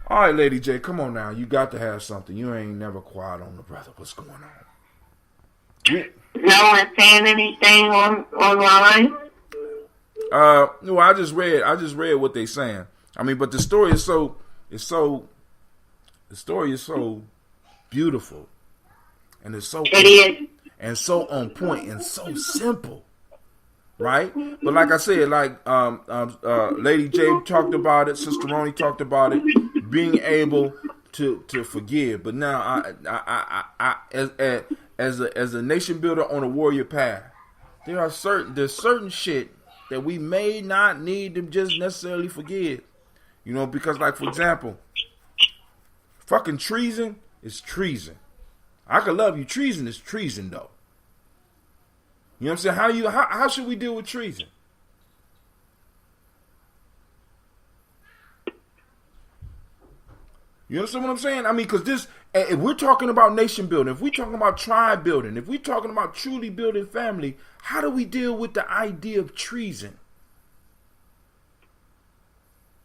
All right, Lady J, come on now. You got to have something. You ain't never quiet on the brother. What's going on? No one saying anything online? No, I just read what they saying. I mean, but the story is so beautiful, and it's so on point and so simple, right? But like I said, Lady J talked about it, Sister Roni talked about it, being able to forgive. But now I as a nation builder on a warrior path, there's certain shit that we may not need to just necessarily forgive. You know, because like, for example, fucking treason is treason. I could love you. Treason is treason, though. You know what I'm saying? How should we deal with treason? You understand what I'm saying? I mean, because this, if we're talking about nation building, if we're talking about tribe building, if we're talking about truly building family, how do we deal with the idea of treason?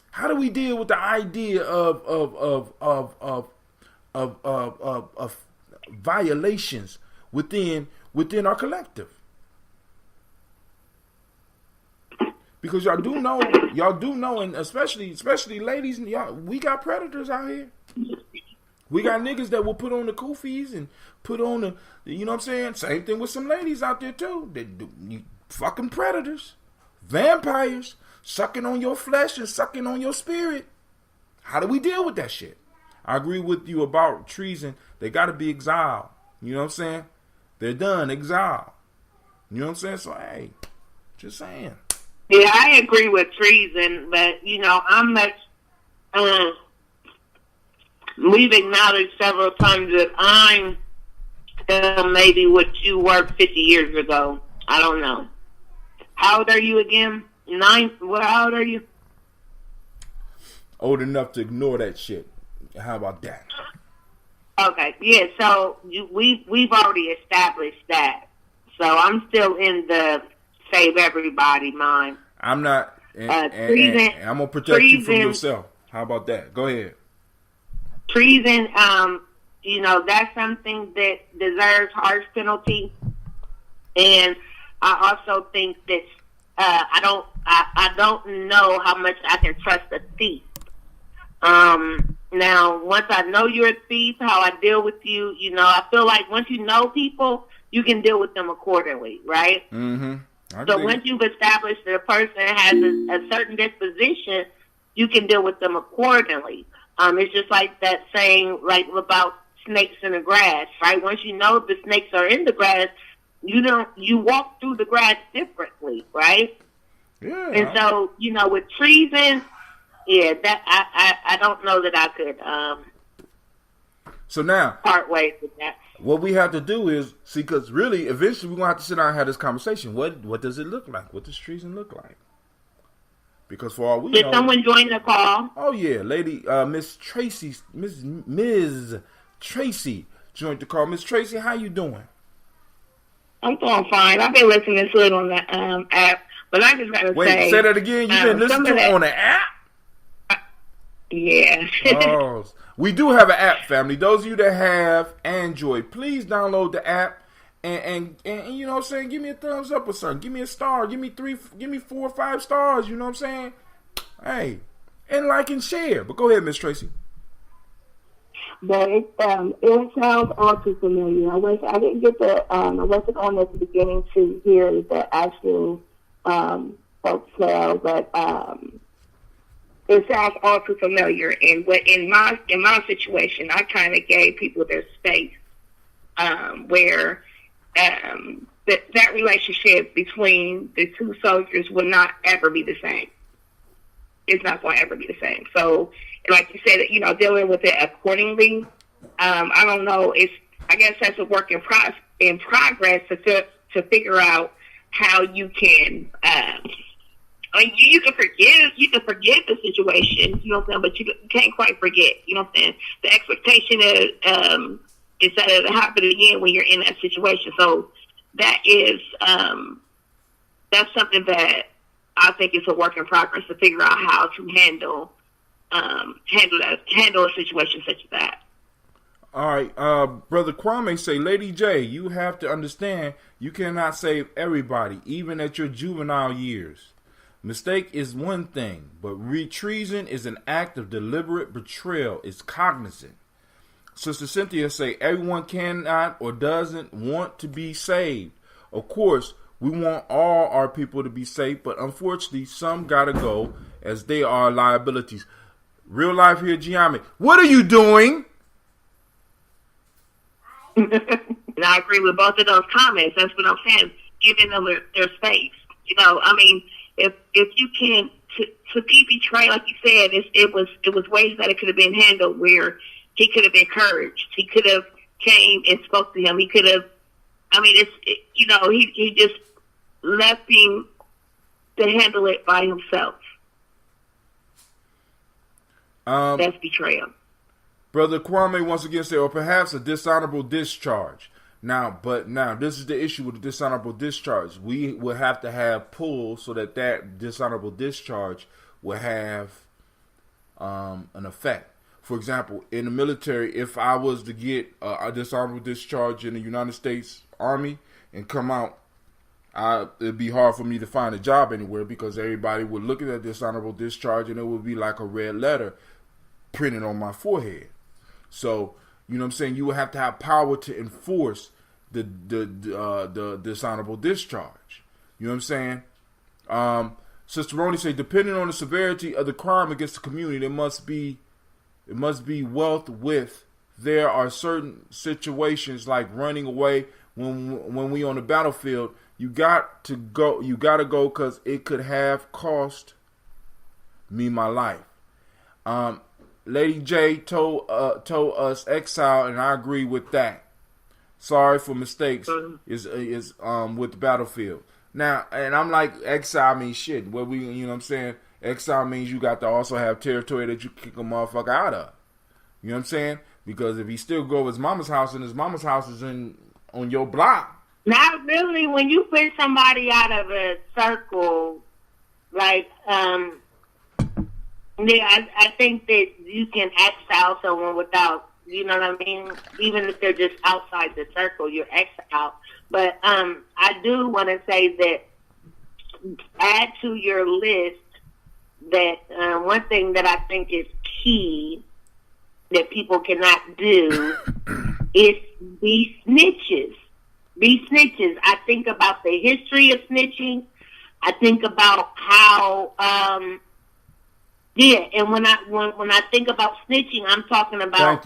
How do we deal with the idea of violations within our collective? Because y'all do know, and especially ladies, y'all, we got predators out here. We got niggas that will put on the kufis and put on the, you know what I'm saying? Same thing with some ladies out there too. They fucking predators, vampires, sucking on your flesh and sucking on your spirit. How do we deal with that shit? I agree with you about treason. They got to be exiled. You know what I'm saying? They're done, exiled. You know what I'm saying? So hey, just saying. Yeah, I agree with treason, but I'm much. We've acknowledged several times that I'm maybe what you were 50 years ago. I don't know. How old are you again? 9? How old are you? Old enough to ignore that shit. How about that? Okay, yeah. So we've already established that. So I'm still in the save everybody mind. I'm not. And I'm gonna protect you from yourself. How about that? Go ahead. Treason, that's something that deserves harsh penalty. And I also think that I don't know how much I can trust a thief. Now, once I know you're a thief, how I deal with you, I feel like once you know people, you can deal with them accordingly, right? Mm-hmm. So once you've established that a person has a certain disposition, you can deal with them accordingly. It's just like that saying, like about snakes in the grass, right? Once you know the snakes are in the grass, you walk through the grass differently, right? Yeah. And so, with treason, yeah, that I don't know that I could. So now, part ways with that. What we have to do is see, because really, eventually, we're gonna have to sit down and have this conversation. What does it look like? What does treason look like? Because for all we know, did someone join the call? Oh yeah, lady, Miss Tracy, Ms. Tracy joined the call. Miss Tracy, how you doing? I'm doing fine. I've been listening to it on the app, but I just gotta say that again. You've been listening to it on the app? Yeah. Oh, we do have an app, family. Those of you that have Android, please download the app and you know what I'm saying, give me a thumbs up or something. Give me a star. Give me 4 or 5 stars. You know what I'm saying? Hey, and like and share. But go ahead, Miss Tracy. But it sounds all too familiar. I didn't get I wasn't on at the beginning to hear the actual folks tell, but it sounds all too familiar. And what in my situation, I kind of gave people their space where that relationship between the two soldiers will not ever be the same. It's not going to ever be the same. So, like you said, dealing with it accordingly. I don't know. I guess that's a work in progress to figure out how you can. You can forgive the situation, you know what I'm saying, but you can't quite forget, you know what I'm saying. The expectation is that it'll happen again when you're in that situation. So that is that's something that I think is a work in progress to figure out how to handle a situation such as that. All right, Brother Kwame say, Lady J, you have to understand you cannot save everybody, even at your juvenile years. Mistake is one thing, but treason is an act of deliberate betrayal. It's cognizant. Sister Cynthia say, everyone cannot or doesn't want to be saved. Of course, we want all our people to be safe, but unfortunately, some gotta go as they are liabilities. Real life here, Gye-Nyame. What are you doing? And I agree with both of those comments. That's what I'm saying. Giving them their space. If you can to be betrayed, like you said, it was ways that it could have been handled where he could have encouraged. He could have came and spoke to him. He could have. He just left him to handle it by himself. That's betrayal. Brother Kwame once again said, or perhaps a dishonorable discharge. Now, this is the issue with the dishonorable discharge. We will have to have pull so that dishonorable discharge will have an effect. For example, in the military, if I was to get a dishonorable discharge in the United States Army and come out, it'd be hard for me to find a job anywhere because everybody would look at that dishonorable discharge and it would be like a red letter printed on my forehead. So, you know what I'm saying? You would have to have power to enforce the dishonorable discharge. You know what I'm saying? Sister Ronnie said, depending on the severity of the crime against the community, it must be wealth with. There are certain situations like running away when we on the battlefield. You got to go because it could have cost me my life. Lady J told us exile, and I agree with that. Sorry for mistakes is with the battlefield. Now, and I'm like, exile means shit. What we, you know what I'm saying? Exile means you got to also have territory that you kick a motherfucker out of. You know what I'm saying? Because if he still go to his mama's house and his mama's house is on your block. Not really. When you put somebody out of a circle, like, I think that you can exile someone without, you know what I mean? Even if they're just outside the circle, you're exiled. But I do want to say that add to your list that one thing that I think is key that people cannot do is be snitches. Be snitches. I think about the history of snitching. I think about how, and when I think about snitching, I'm talking about.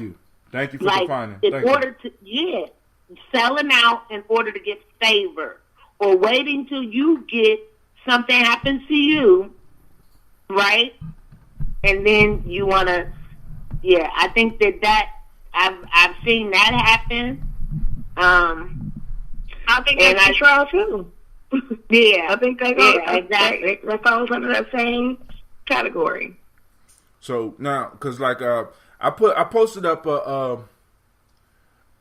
Thank you for like, defining. Selling out in order to get favor, or waiting till you get something happens to you, right? And then you want to, I think that I've seen that happen. I think that's control too. Yeah, I think that falls under that same category. So now, because like I posted up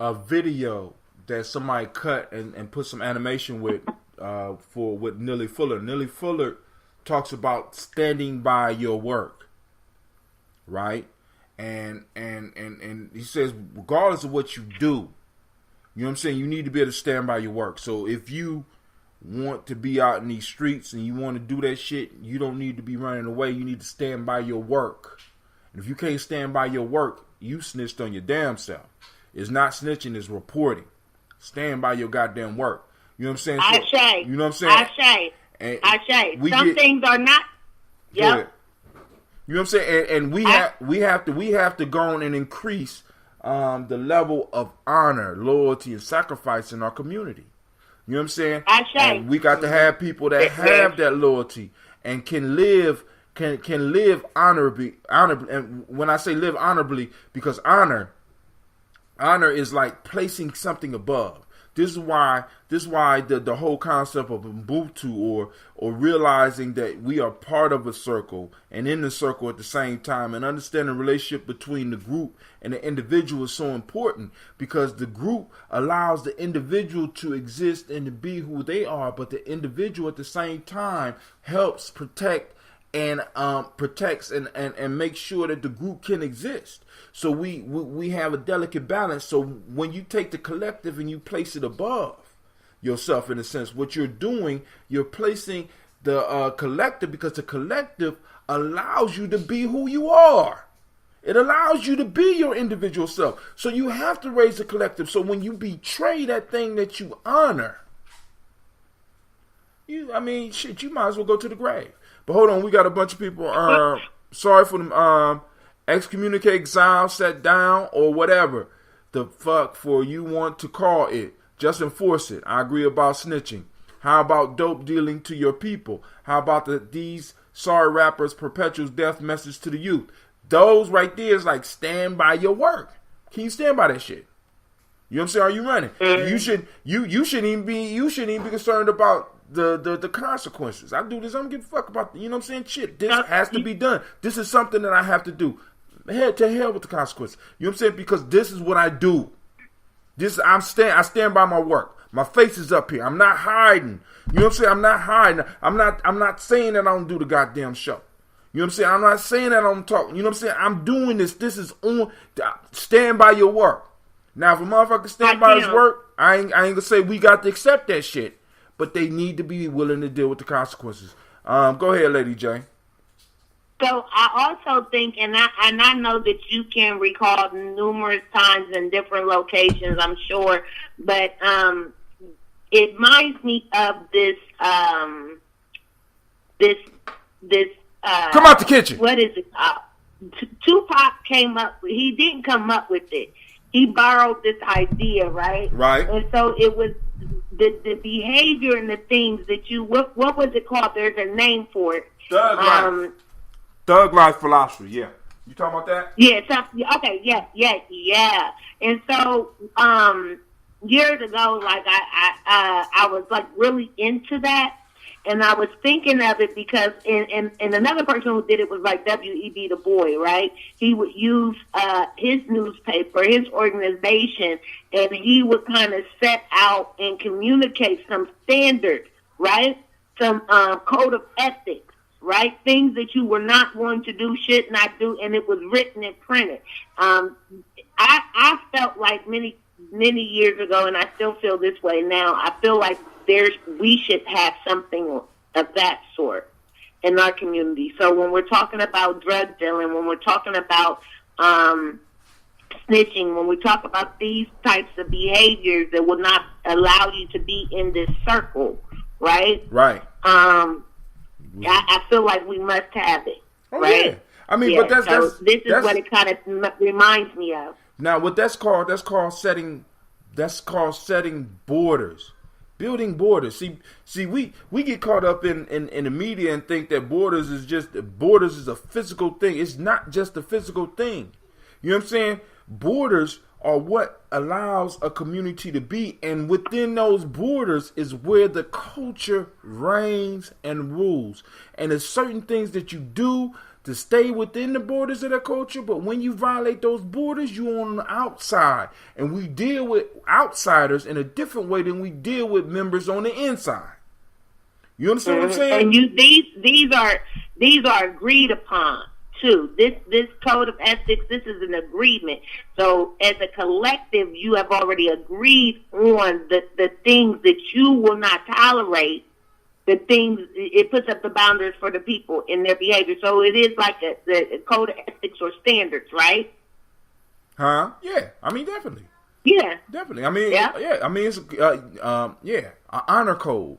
a video that somebody cut and put some animation with with Nellie Fuller. Nellie Fuller talks about standing by your work, right? And he says regardless of what you do, you know what I'm saying, you need to be able to stand by your work. So if you want to be out in these streets and you want to do that shit, you don't need to be running away. You need to stand by your work. And if you can't stand by your work, you snitched on your damn self. It's not snitching, it's reporting. Stand by your goddamn work. You know what I'm saying? You know what I'm saying? I say. Some things are not. Yep. You know what I'm saying? And we have to go on and increase the level of honor, loyalty, and sacrifice in our community. You know what I'm saying? And we got to have people that have that loyalty and can live honorably. And when I say live honorably, because honor is like placing something above. This is why the whole concept of Ubuntu or realizing that we are part of a circle and in the circle at the same time, and understanding the relationship between the group and the individual is so important, because the group allows the individual to exist and to be who they are, but the individual at the same time helps protect and protects and makes sure that the group can exist. So we have a delicate balance. So when you take the collective and you place it above yourself, in a sense, what you're doing, you're placing the collective, because the collective allows you to be who you are. It allows you to be your individual self. So you have to raise the collective. So when you betray that thing that you honor, you might as well go to the grave. But hold on, we got a bunch of people. Sorry for them. Excommunicate, exile, set down, or whatever the fuck for you want to call it. Just enforce it. I agree about snitching. How about dope dealing to your people? How about these sorry rappers' perpetual death message to the youth? Those right there is like stand by your work. Can you stand by that shit? You know what I'm saying? Are you running? You shouldn't even be concerned about the consequences. I do this, I don't give a fuck about, you know what I'm saying? Shit, this has to be done. This is something that I have to do. to hell with the consequences. You know what I'm saying? Because this is what I do. I stand by my work. My face is up here. I'm not hiding. You know what I'm saying? I'm not hiding. I'm not saying that I don't do the goddamn show. You know what I'm saying? I'm not saying that I don't talk. You know what I'm saying? I'm doing this. This is on. Stand by your work. Now, if a motherfucker stand by his work, I ain't gonna say we got to accept that shit. But they need to be willing to deal with the consequences. Go ahead, Lady J. So I also think, and I know that you can recall numerous times in different locations, I'm sure, but it reminds me of this come out the kitchen. What is it? Tupac came up. He didn't come up with it. He borrowed this idea, right? Right. And so it was the behavior and the things that you. What was it called? There's a name for it. Thug life philosophy. Yeah. You talking about that? Yeah. Okay. Yeah. And so years ago, like I was like really into that. And I was thinking of it because, and another person who did it was like W.E.B. Du Bois, right? He would use his newspaper, his organization, and he would kind of set out and communicate some standards, right? Some code of ethics, right? Things that you were not going to do, should not do, and it was written and printed. I felt like many years ago, and I still feel this way now, I feel like we should have something of that sort in our community. So when we're talking about drug dealing, when we're talking about snitching, when we talk about these types of behaviors that will not allow you to be in this circle, right? Right. I feel like we must have it, right? Yeah. I mean, but this is what it kind of reminds me of. Now, what that's called setting borders. Building borders. See, we get caught up in the media and think that borders is a physical thing. It's not just a physical thing. You know what I'm saying? Borders are what allows a community to be, and within those borders is where the culture reigns and rules. And there's certain things that you do to stay within the borders of the culture, but when you violate those borders, you're on the outside. And we deal with outsiders in a different way than we deal with members on the inside. You understand what I'm saying? And these are agreed upon too. This code of ethics, this is an agreement. So as a collective, you have already agreed on the things that you will not tolerate. The things, it puts up the boundaries for the people in their behavior. So it is like a code of ethics or standards, right? Huh? Yeah. I mean, definitely. Yeah. Definitely. I mean, yeah. I mean, it's an honor code.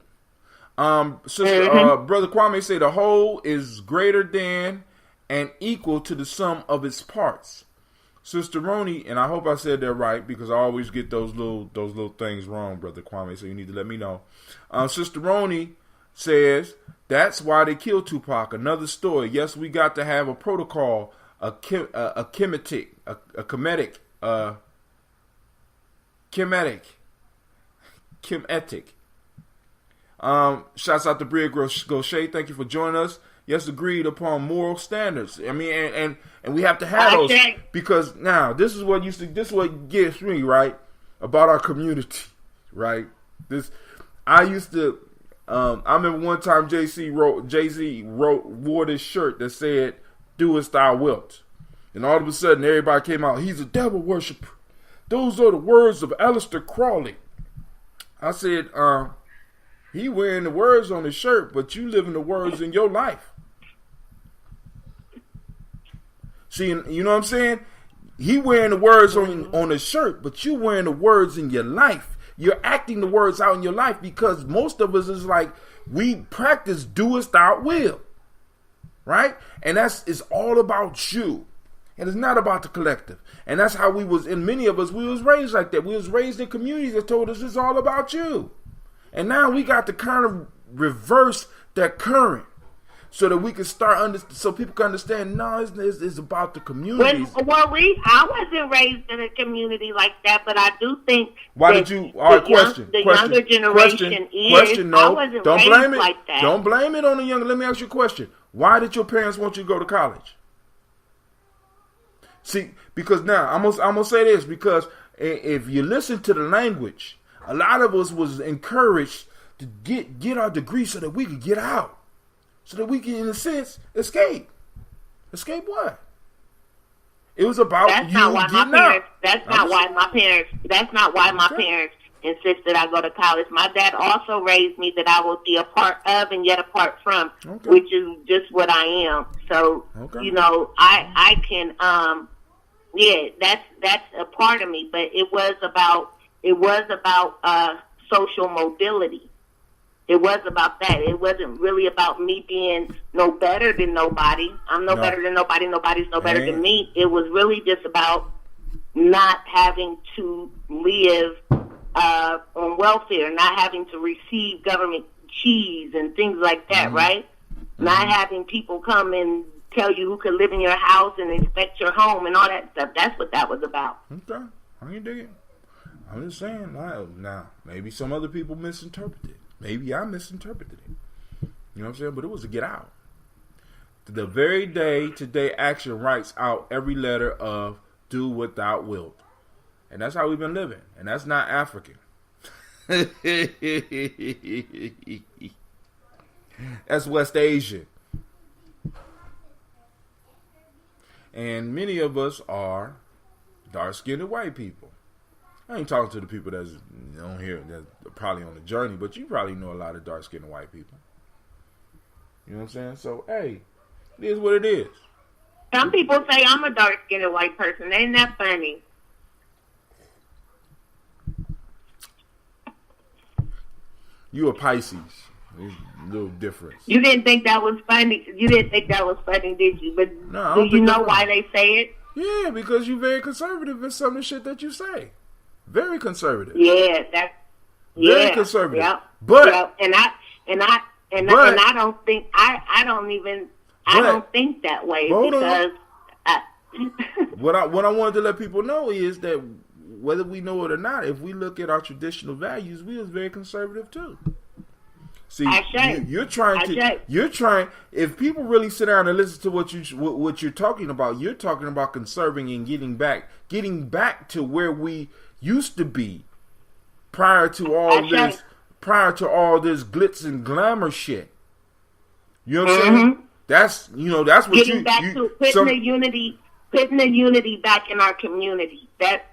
Sister, Brother Kwame say the whole is greater than and equal to the sum of its parts. Sister Roni, and I hope I said that right because I always get those little things wrong, Brother Kwame. So you need to let me know. Sister Roni says that's why they killed Tupac. Another story. Yes, we got to have a protocol, a chemetic. Shouts out to Bria Gaucher. Thank you for joining us. Yes, agreed upon moral standards. I mean, and we have to have those because now this is what gets me right about our community, right? I remember one time Jay-Z wore this shirt that said, "Doest thou wilt," and all of a sudden everybody came out. He's a devil worshiper. Those are the words of Aleister Crowley. I said, he wearing the words on his shirt, but you living the words in your life. See, you know what I'm saying? He wearing the words on his shirt, but you wearing the words in your life. You're acting the words out in your life because most of us is like, we practice doest thou will. Right? And it's all about you. And it's not about the collective. And that's how many of us, we was raised like that. We was raised in communities that told us it's all about you. And now we got to kind of reverse that current so that we can so people can understand, no, it's about the communities. I wasn't raised in a community like that, but I do think younger generation question, no, I wasn't don't raised blame it like that. Don't blame it on the younger. Let me ask you a question. Why did your parents want you to go to college? See, because now I'm gonna say this, because if you listen to the language, a lot of us was encouraged to get our degree so that we could get out, so that we can, in a sense, escape. Escape what? It was about that's you not why getting my parents. out. That's not why my parents. That's not why my parents insisted I go to college. My dad also raised me that I would be a part of and yet apart from, which is just what I am. So you know, I can that's a part of me. But it was about social mobility. It was about that. It wasn't really about me being no better than nobody. I'm no better than nobody. Nobody's no better than me. It was really just about not having to live on welfare, not having to receive government cheese and things like that, right? Not having people come and tell you who could live in your house and inspect your home and all that stuff. That's what that was about. Okay, I ain't dig it. I'm just saying, now, maybe some other people misinterpreted it. Maybe I misinterpreted it. You know what I'm saying? But it was to get out. The very day today, Action writes out every letter of do without will. And that's how we've been living. And that's not African. That's West Asian. And many of us are dark-skinned white people. I ain't talking to the people that's on here that's probably on the journey, but you probably know a lot of dark-skinned white people. You know what I'm saying? So, hey, it is what it is. Some people say I'm a dark-skinned white person. Ain't that funny? You a Pisces. There's a little difference. You didn't think that was funny. You didn't think that was funny, did you? But no, do you know why they say it? Yeah, because you're very conservative in some of the shit that you say. Very conservative. Yeah, very conservative. Yeah, but and I don't think I don't think that way because what I wanted to let people know is that whether we know it or not, if we look at our traditional values, we was very conservative too. See, you're trying. If people really sit down and listen to what you're talking about, you're talking about conserving and getting back to where we used to be prior to all this glitz and glamour shit. You know what I'm saying? That's what getting back to putting the unity back in our community. That's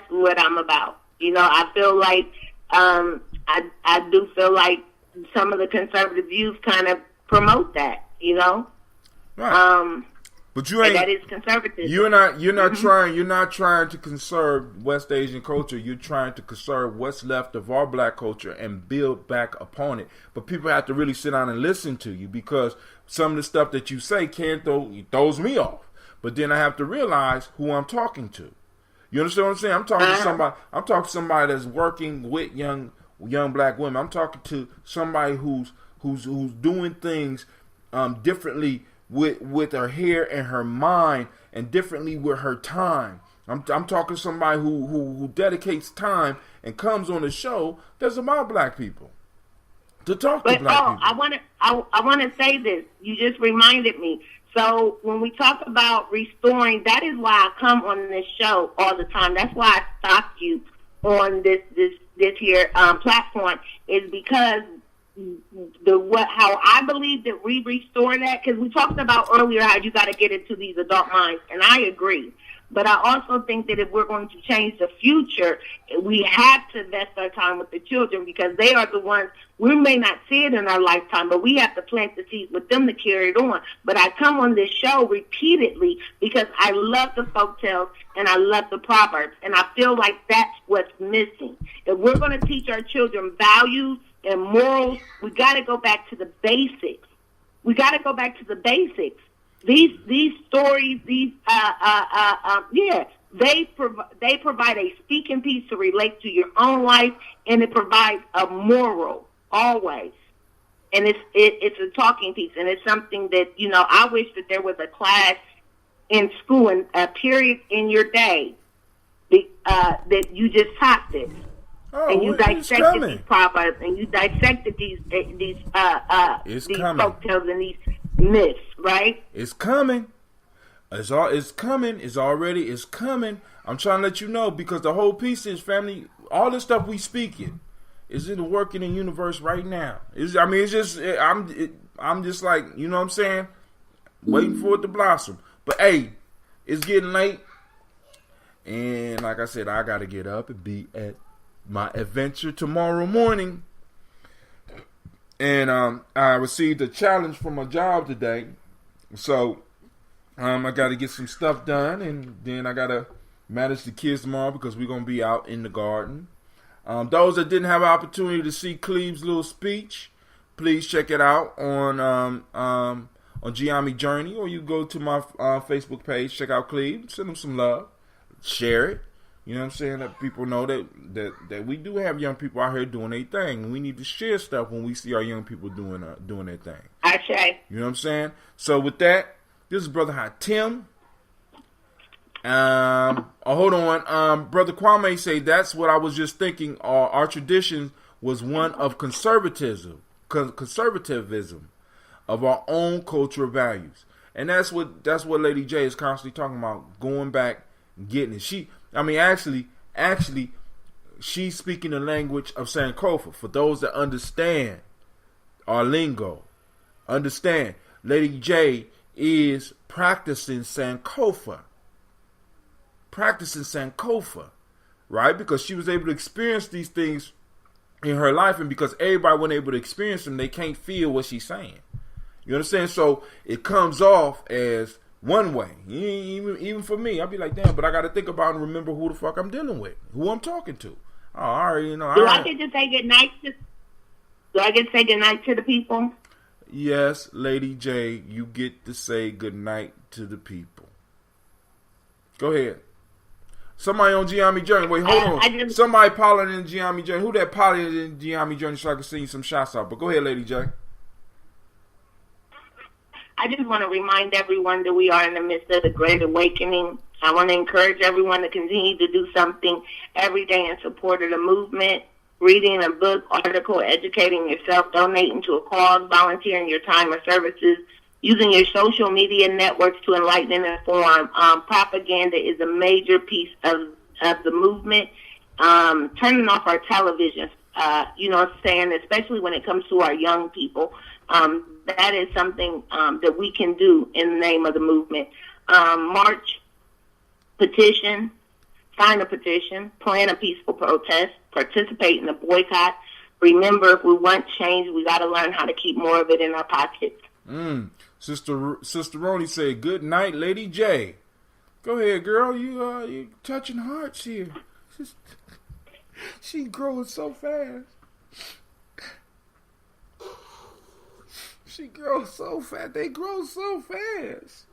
what I'm about. You know, I feel like I do feel like some of the conservative views kind of promote that, you know. Right. But you ain't. That is conservative. You're not trying. You're not trying to conserve West Asian culture. You're trying to conserve what's left of our black culture and build back upon it. But people have to really sit down and listen to you, because some of the stuff that you say throws me off. But then I have to realize who I'm talking to. You understand what I'm saying? I'm talking to somebody. I'm talking to somebody that's working with young black women. I'm talking to somebody who's doing things differently with her hair and her mind, and differently with her time. I'm talking to somebody who dedicates time and comes on the show that's about black people to talk to black people. I want to say this. You just reminded me. So when we talk about restoring, that is why I come on this show all the time. That's why I stopped you on this here platform, is because how I believe that we restore that, because we talked about earlier how you got to get into these adult minds, and I agree. But I also think that if we're going to change the future, we have to invest our time with the children, because they are the ones, we may not see it in our lifetime, but we have to plant the seeds with them to carry it on. But I come on this show repeatedly because I love the folktales and I love the proverbs, and I feel like that's what's missing. If we're going to teach our children values and morals, we got to go back to the basics. We got to go back to the basics. These stories, they provide a speaking piece to relate to your own life, and it provides a moral always. And it's a talking piece, and it's something that, you know, I wish that there was a class in school and a period in your day that you just taught this. Oh, and you dissected these proverbs, and you dissected these folktales and these myths, right? It's coming. It's coming. It's coming. I'm trying to let you know because the whole piece is, family, all the stuff we speaking is in the working in the universe right now. I'm just like, you know what I'm saying? Waiting for it to blossom. But hey, it's getting late. And like I said, I got to get up and be at my adventure tomorrow morning. And I received a challenge from my job today. So I got to get some stuff done. And then I got to manage the kids tomorrow because we're going to be out in the garden. Those that didn't have an opportunity to see Cleve's little speech, please check it out on Gye-Nyame Journey, or you go to my Facebook page, check out Cleve, send them some love, share it. You know what I'm saying? Let people know that we do have young people out here doing their thing. We need to share stuff when we see our young people doing their thing. Okay. You know what I'm saying? So with that, this is Brother Hot Tim. Hold on. Brother Kwame say that's what I was just thinking. Our tradition was one of conservatism of our own cultural values, and that's what Lady J is constantly talking about. Going back, and getting it. Actually, she's speaking the language of Sankofa. For those that understand our lingo, understand Lady J is practicing Sankofa. Right? Because she was able to experience these things in her life, and because everybody wasn't able to experience them, they can't feel what she's saying. You understand? So it comes off as one way. Even for me, I'll be like, damn, but I got to think about and remember who the fuck I'm dealing with, who I'm talking to. Oh, I already know. Do I get to say good night to the people? Yes, Lady J, you get to say good night to the people. Go ahead. Somebody on Gye-Nyame Journey. Wait, hold on. Somebody piloting in Gye-Nyame Journey. Who that piloted in Gye-Nyame Journey so I can see some shots out? But go ahead, Lady J. I just want to remind everyone that we are in the midst of the Great Awakening. I want to encourage everyone to continue to do something every day in support of the movement. Reading a book, article, educating yourself, donating to a cause, volunteering your time or services, using your social media networks to enlighten and inform. Propaganda is a major piece of the movement. Turning off our television, saying, especially when it comes to our young people, that is something that we can do in the name of the movement. March, petition, sign a petition, plan a peaceful protest, participate in a boycott. Remember, if we want change, we got to learn how to keep more of it in our pockets. Sister Roni said, "Good night, Lady J." Go ahead, girl. You touching hearts here. She growing so fast. She grows so fast. They grow so fast.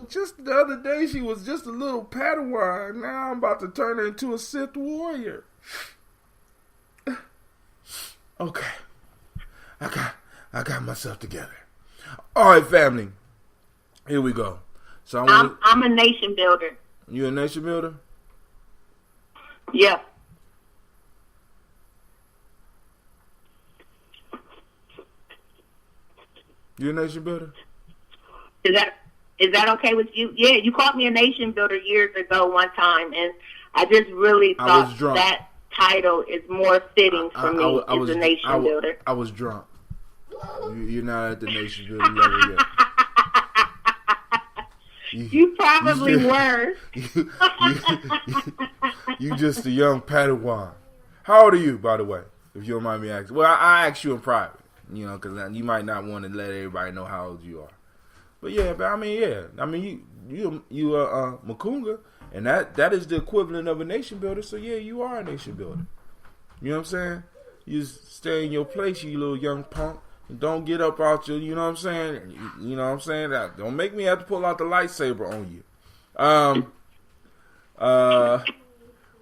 Just the other day, she was just a little Padawan. Now I'm about to turn her into a Sith warrior. Okay, I got myself together. All right, family. Here we go. So I'm a nation builder. You a nation builder? Yeah. You a nation builder? Is that okay with you? Yeah, you called me a nation builder years ago one time, and I just really thought that title is more fitting for me as a nation builder. I was drunk. You're not at the nation building level yet. You probably were. You just a young Padawan. How old are you, by the way? If you don't mind me asking. Well, I ask you in private, because you might not want to let everybody know how old you are. But yeah, you Makunga, and that is the equivalent of a nation builder. So yeah, you are a nation builder. You know what I'm saying? You just stay in your place, you little young punk. Don't get up out your, you know what I'm saying? You know what I'm saying? Don't make me have to pull out the lightsaber on you.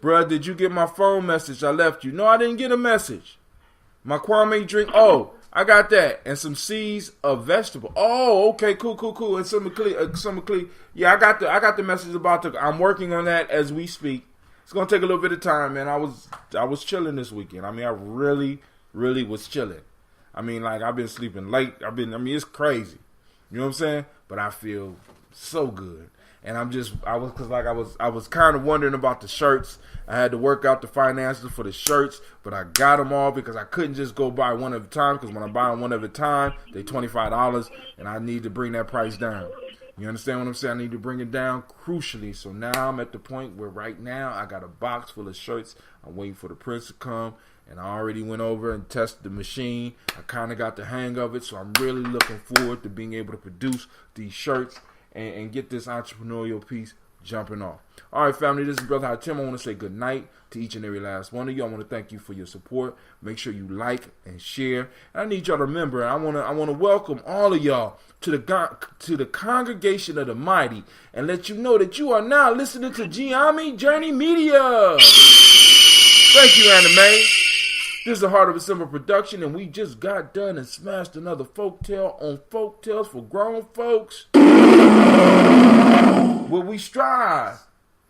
Bruh, did you get my phone message I left you? No, I didn't get a message. My Kwame drink. Oh, I got that. And some seeds of vegetable. Oh, okay, cool. And some clean. Yeah, I got the message about I'm working on that as we speak. It's gonna take a little bit of time, man. I was chilling this weekend. I really was chilling. I've been sleeping late. It's crazy. You know what I'm saying? But I feel so good. And I was kind of wondering about the shirts. I had to work out the finances for the shirts, but I got them all because I couldn't just go buy one at a time, because when I buy them one at a time, they $25, and I need to bring that price down. You understand what I'm saying? I need to bring it down crucially. So now I'm at the point where right now I got a box full of shirts. I'm waiting for the prince to come, and I already went over and tested the machine. I kind of got the hang of it, so I'm really looking forward to being able to produce these shirts and get this entrepreneurial piece jumping off. All right, family, this is Brother Hatim. I want to say good night to each and every last one of you. I want to thank you for your support. Make sure you like and share. And I need y'all to remember, I want to welcome all of y'all to the congregation of the mighty, and let you know that you are now listening to Gye-Nyame Journey Media. Thank you, Anime. This is the Heart of a Simple production, and we just got done and smashed another folktale on Folktales for Grown Folks. Will we strive?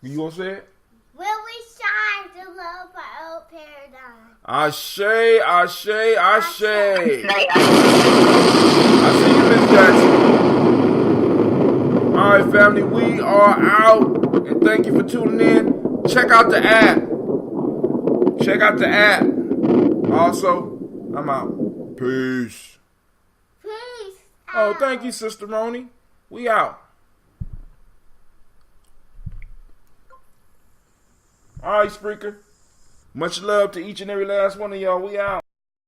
You gonna say it? Will we strive to love our old paradigm? Ashe, ashe, ashe. I see you, Miss Jackson. All right, family, we are out, and thank you for tuning in. Check out the app. Check out the app. Also, I'm out. Peace. Peace. Oh, thank you, Sister Roni. We out. All right, Spreaker. Much love to each and every last one of y'all. We out.